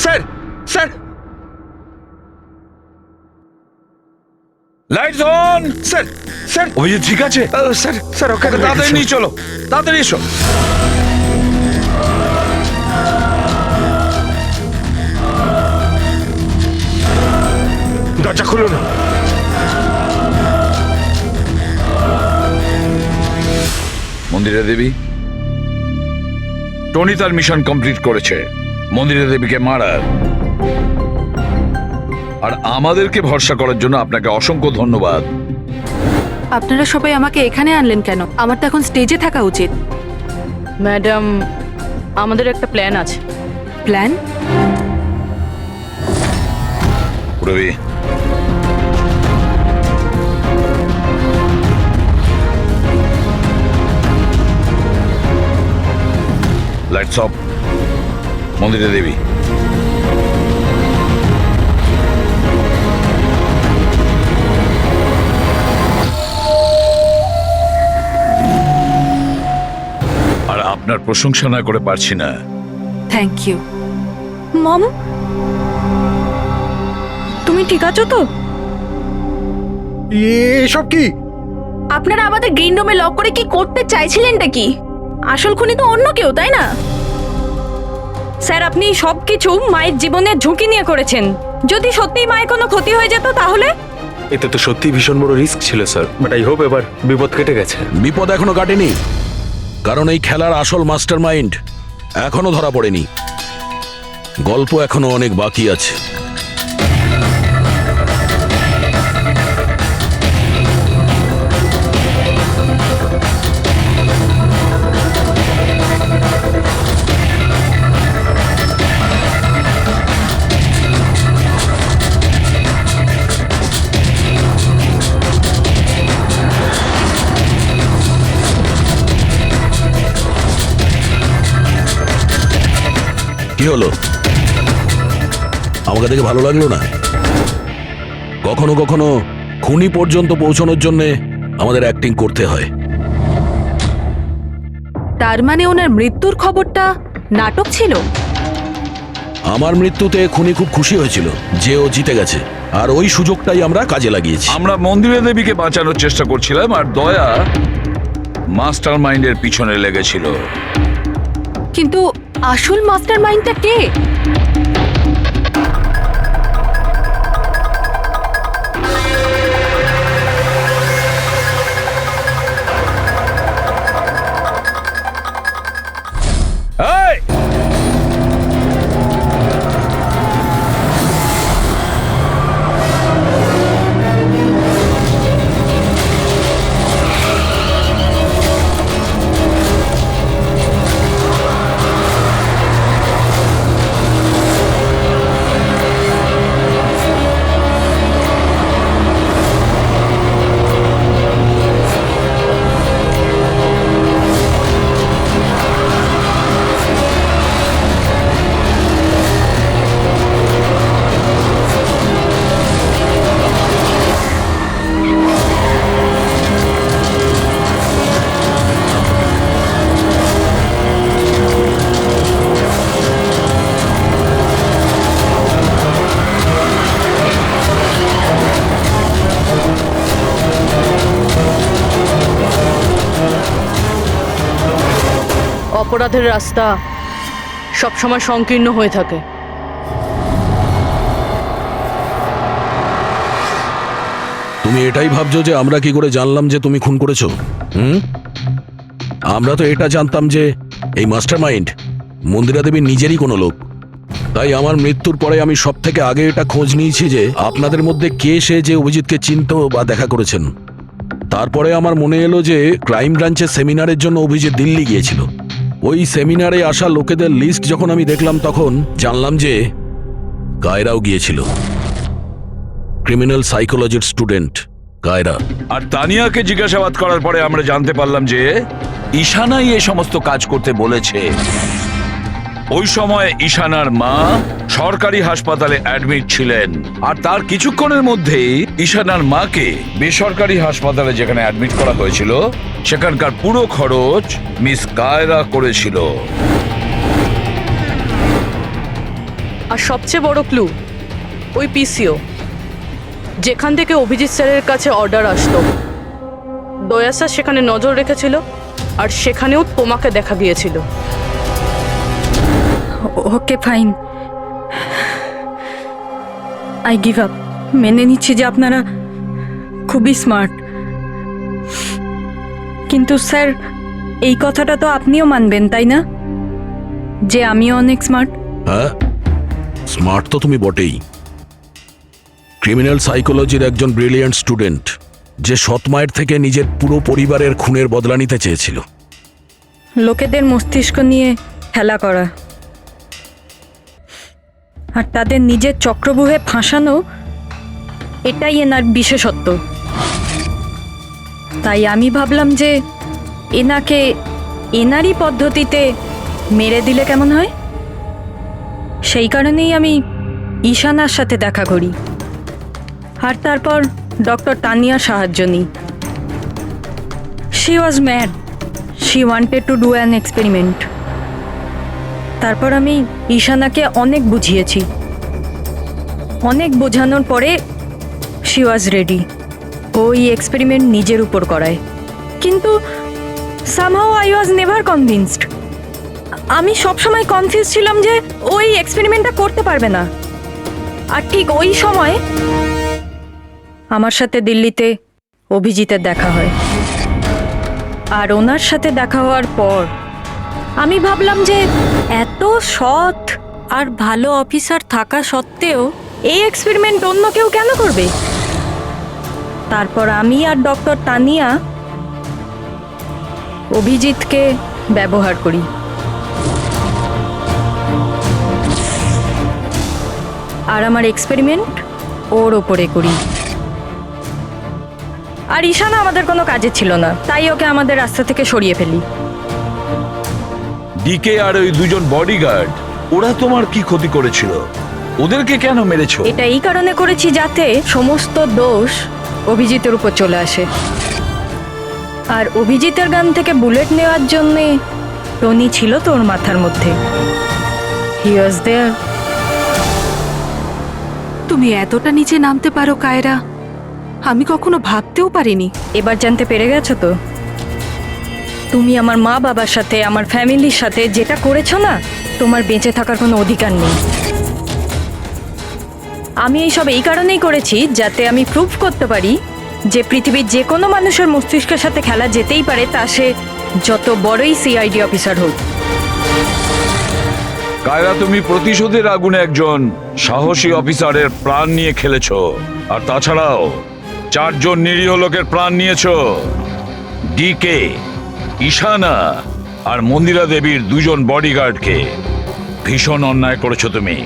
S1: sir, sir,
S4: lights on.
S1: Sir, sir,
S4: Abhijit ঠিক আছে?
S1: স্যার, স্যার, ওকে
S4: তাড়াতাড়ি নিয়ে চলো, তাড়াতাড়ি এসো।
S1: দরজা খুলুন।
S4: মন্দিরা দেবী, টনি তার মিশন কমপ্লিট করেছে, মন্দিরা দেবীকে মারার। আর আমাদেরকে ভরসা করার জন্য আপনাকে অসংখ্য ধন্যবাদ।
S11: আপনারা সবাই আমাকে এখানে আনলেন কেন? আমার তো এখন স্টেজে থাকা উচিত।
S6: ম্যাডাম, আমাদের একটা প্ল্যান আছে।
S11: Plan?
S4: Ravi, lights off. Mandira Devi, আর আপনার প্রশংসা না করে পারছি না।
S11: Thank you.
S7: মম, তুমি ঠিক আছো তো?
S3: এসব কি?
S7: আপনারা আমাদের গ্রিন রুমে লক করে কি করতে চাইছিলেনটা কি? আসল খুনি তো অন্য কেউ, তাই না? স্যার, আপনি সবকিছু মায়ের জীবনের ঝুঁকি নিয়ে করেছেন। যদি সত্যিই মায়ের কোনো ক্ষতি হয়ে যেত তাহলে?
S1: এতে তো সত্যি ভীষণ বড় রিস্ক ছিল স্যার, বাট আই হোপ এবার বিপদ কেটে গেছে।
S5: বিপদ এখনো কাটেনি, কারণ এই খেলার আসল মাস্টারমাইন্ড এখনো ধরা পড়েনি। গল্প এখনো অনেক বাকি আছে। কি হলো? আমাকে দেখে ভালো লাগলো না? কখনো কখনো খুনি পর্যন্ত পৌঁছানোর জন্য আমাদের অ্যাক্টিং করতে হয়।
S11: তার মানে ওনার মৃত্যুর খবরটা নাটক ছিল?
S5: আমার মৃত্যুতে খুনি খুব খুশি হয়েছিল যে ও জিতে গেছে, আর ওই সুযোগটাই আমরা কাজে লাগিয়েছি।
S4: আমরা মন্দিরা দেবীকে বাঁচানোর চেষ্টা করছিলাম, আর দয়া মাস্টার মাইন্ডের পিছনে লেগেছিল।
S11: কিন্তু আসল মাস্টার মাইন্ডটা কে?
S4: এই!
S6: অপরাধের রাস্তা সবসময় সংকীর্ণ হয়ে থাকে।
S5: তুমি এটাই ভাবছো যে আমরা কি করে জানলাম যে তুমি খুন করেছো? আমরা তো এটা জানতাম যে এই মাস্টারমাইন্ড মন্দিরা দেবীর নিজেরই কোনো লোক। তাই আমার মৃত্যুর পরে আমি সব থেকে আগে এটা খোঁজ নিয়েছি যে আপনাদের মধ্যে কে সে যে অভিজিৎকে চিনতো বা দেখা করেছেন। তারপরে আমার মনে এলো যে ক্রাইম ব্রাঞ্চের সেমিনারের জন্য অভিজিৎ দিল্লি গিয়েছিল। ওই সেমিনারে আসা লোকেদের লিস্ট যখন আমি দেখলাম তখন জানলাম যে কায়রাও গিয়েছিল। ক্রিমিনাল সাইকোলজির স্টুডেন্ট কায়রা।
S4: আর তানিয়াকে জিজ্ঞাসাবাদ করার পরে আমরা জানতে পারলাম যে ঈশানাই এই সমস্ত কাজ করতে বলেছে। ওই সময় ঈশানার মা সরকারি হাসপাতালে অ্যাডমিট ছিলেন, আর তার কিছুক্ষণের মধ্যেই ঈশানার মাকে বেসরকারি হাসপাতালে যেখানে অ্যাডমিট করা হয়েছিল সেখানকার পুরো খরচ মিস কায়রা করেছিল।
S6: আর সবচেয়ে বড় ক্লু ওই পিসিও, যেখান থেকে অভিজিৎ স্যারের কাছে অর্ডার আসতো, দয়া স্যার সেখানে নজর রেখেছিল, আর সেখানেও তোমাকে দেখা গিয়েছিল।
S7: Okay fine, I give up. মেনে নিচ্ছি যে আপনারা খুবই স্মার্ট, কিন্তু স্যার এই কথাটা তো আপনিও মানবেন তাই না, যে আমিও অনেক স্মার্ট?
S5: হ্যাঁ, স্মার্ট তো তুমি বটেই। ক্রিমিনাল সাইকোলজির একজন ব্রিলিয়ান্ট স্টুডেন্ট যে সৎমায়ের থেকে নিজের পুরো পরিবারের খুনের বদলা নিতে চেয়েছিল।
S7: লোকেদের মস্তিষ্ক নিয়ে খেলা করা আর তাদের নিজের চক্রব্যূহে ফাঁসানো, এটাই এনার বিশেষত্ব। তাই আমি ভাবলাম যে এনাকে এনারই পদ্ধতিতে মেরে দিলে কেমন হয়। সেই কারণেই আমি ঈশানার সাথে দেখা করি, আর তারপর ডক্টর তানিয়ার সাহায্য নিই। She was mad, she wanted to do an experiment. তারপর আমি ঈশানাকে অনেক বুঝিয়েছি, অনেক বোঝানোর পরে শি ওয়াজ রেডি। ওই এক্সপেরিমেন্ট নিজের উপর করায়, কিন্তু somehow I was never convinced. আমি সবসময় কনফিউজ ছিলাম যে ওই এক্সপেরিমেন্টটা করতে পারবে না। আর ঠিক ওই সময় আমার সাথে দিল্লিতে অভিজিতের দেখা হয়, আর ওনার সাথে দেখা হওয়ার পর আমি ভাবলাম যে এত সৎ আর ভালো অফিসার থাকা সত্ত্বেও এই এক্সপেরিমেন্ট অন্য কেউ কেন করবে। তারপর আমি আর ডক্টর তানিয়া অভিজিৎকে ব্যবহার করি, আর আমার এক্সপেরিমেন্ট ওর ওপরে করি। আর ঈশানা আমাদের কোনো কাজে ছিল না, তাই ওকে আমাদের রাস্তা থেকে সরিয়ে ফেলি।
S4: ডিকে আর ওই দুজন বডিগার্ড ওরা তোমার কি ক্ষতি করেছিল? ওদেরকে কেন মেরেছো?
S7: এটা এই কারণে করেছি যাতে সমস্ত দোষ অভিজিতের উপর চলে আসে। আর অভিজিতের গান থেকে বুলেট নেওয়ার জন্যে টনি ছিল তোর মাথার মধ্যে। হি ওয়াজ দেয়ার।
S11: তুমি এতটা নিচে নামতে পারো কায়রা, আমি কখনো ভাবতেও পারিনি।
S7: এবার জানতে পেরে গেছো তো? তুমি আমার মা বাবার সাথে, আমার ফ্যামিলির সাথে যেটা করেছো না, তোমার বেঁচে থাকার কোনো অধিকার নেই। আমি এইসব এই কারণেই করেছি যাতে আমি প্রুভ করতে পারি যে পৃথিবীর যে কোনো মানুষের মস্তিষ্কের সাথে খেলা যেতেই পারে, তা সে যত বড়ই সিআইডি অফিসার হোক।
S4: কায়রা, তুমি প্রতিশোধের আগুনে একজন সাহসী অফিসারের প্রাণ নিয়ে খেলেছো। আর তাছাড়াও 4 জন নিরীহ লোকের প্রাণ নিয়েছো। ডিকে, ঈশানা আর মন্দিরা দেবীর 2 জন বডিগার্ডকে। ভীষণ অন্যায় করেছো তুমি।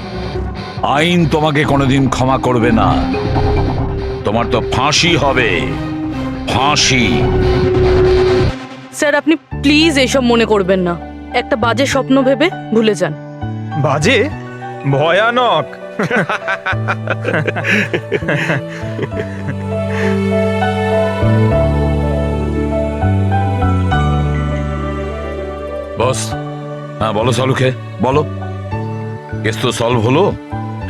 S4: আইন তোমাকে কোনোদিন ক্ষমা করবে না। তোমার তো ফাঁসি হবে, ফাঁসি।
S6: স্যার, আপনি প্লিজ এসব মনে করবেন না। একটা বাজে স্বপ্ন ভেবে ভুলে যান।
S2: বাজে? ভয়ানক।
S4: বস, হ্যাঁ বলো সালুকে, বলো। কেস তো সলভ হলো।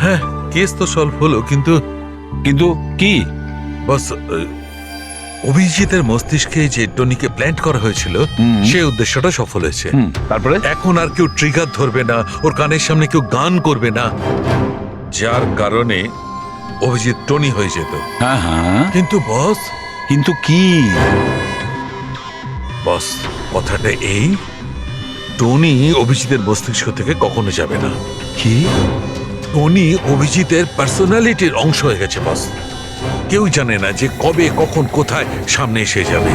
S10: হ্যাঁ, কেস তো সলভ হলো, কিন্তু
S4: কিন্তু কি?
S10: বস, অভিজিতের মস্তিষ্কে যে টনিকে প্ল্যান্ট করা হয়েছিল, সেই উদ্দেশ্যটা সফল হয়েছে।
S4: তারপরে
S10: এখন আর কেউ ট্রিগার ধরবে না, ওর কানের সামনে কেউ গান করবে না, যার কারণে অভিজিৎ টনি হয়ে যেত।
S4: হ্যাঁ হ্যাঁ,
S10: কিন্তু বস,
S4: কিন্তু কি?
S10: বস, কথাটা এই, টনি অভিজিতের মস্তিষ্ক থেকে কখনো যাবে না।
S4: কি?
S10: টনি অভিজিতের পার্সোনালিটির অংশ হয়ে গেছে বস। কেউ জানে না যে কবে, কখন, কোথায় সামনে এসে যাবে।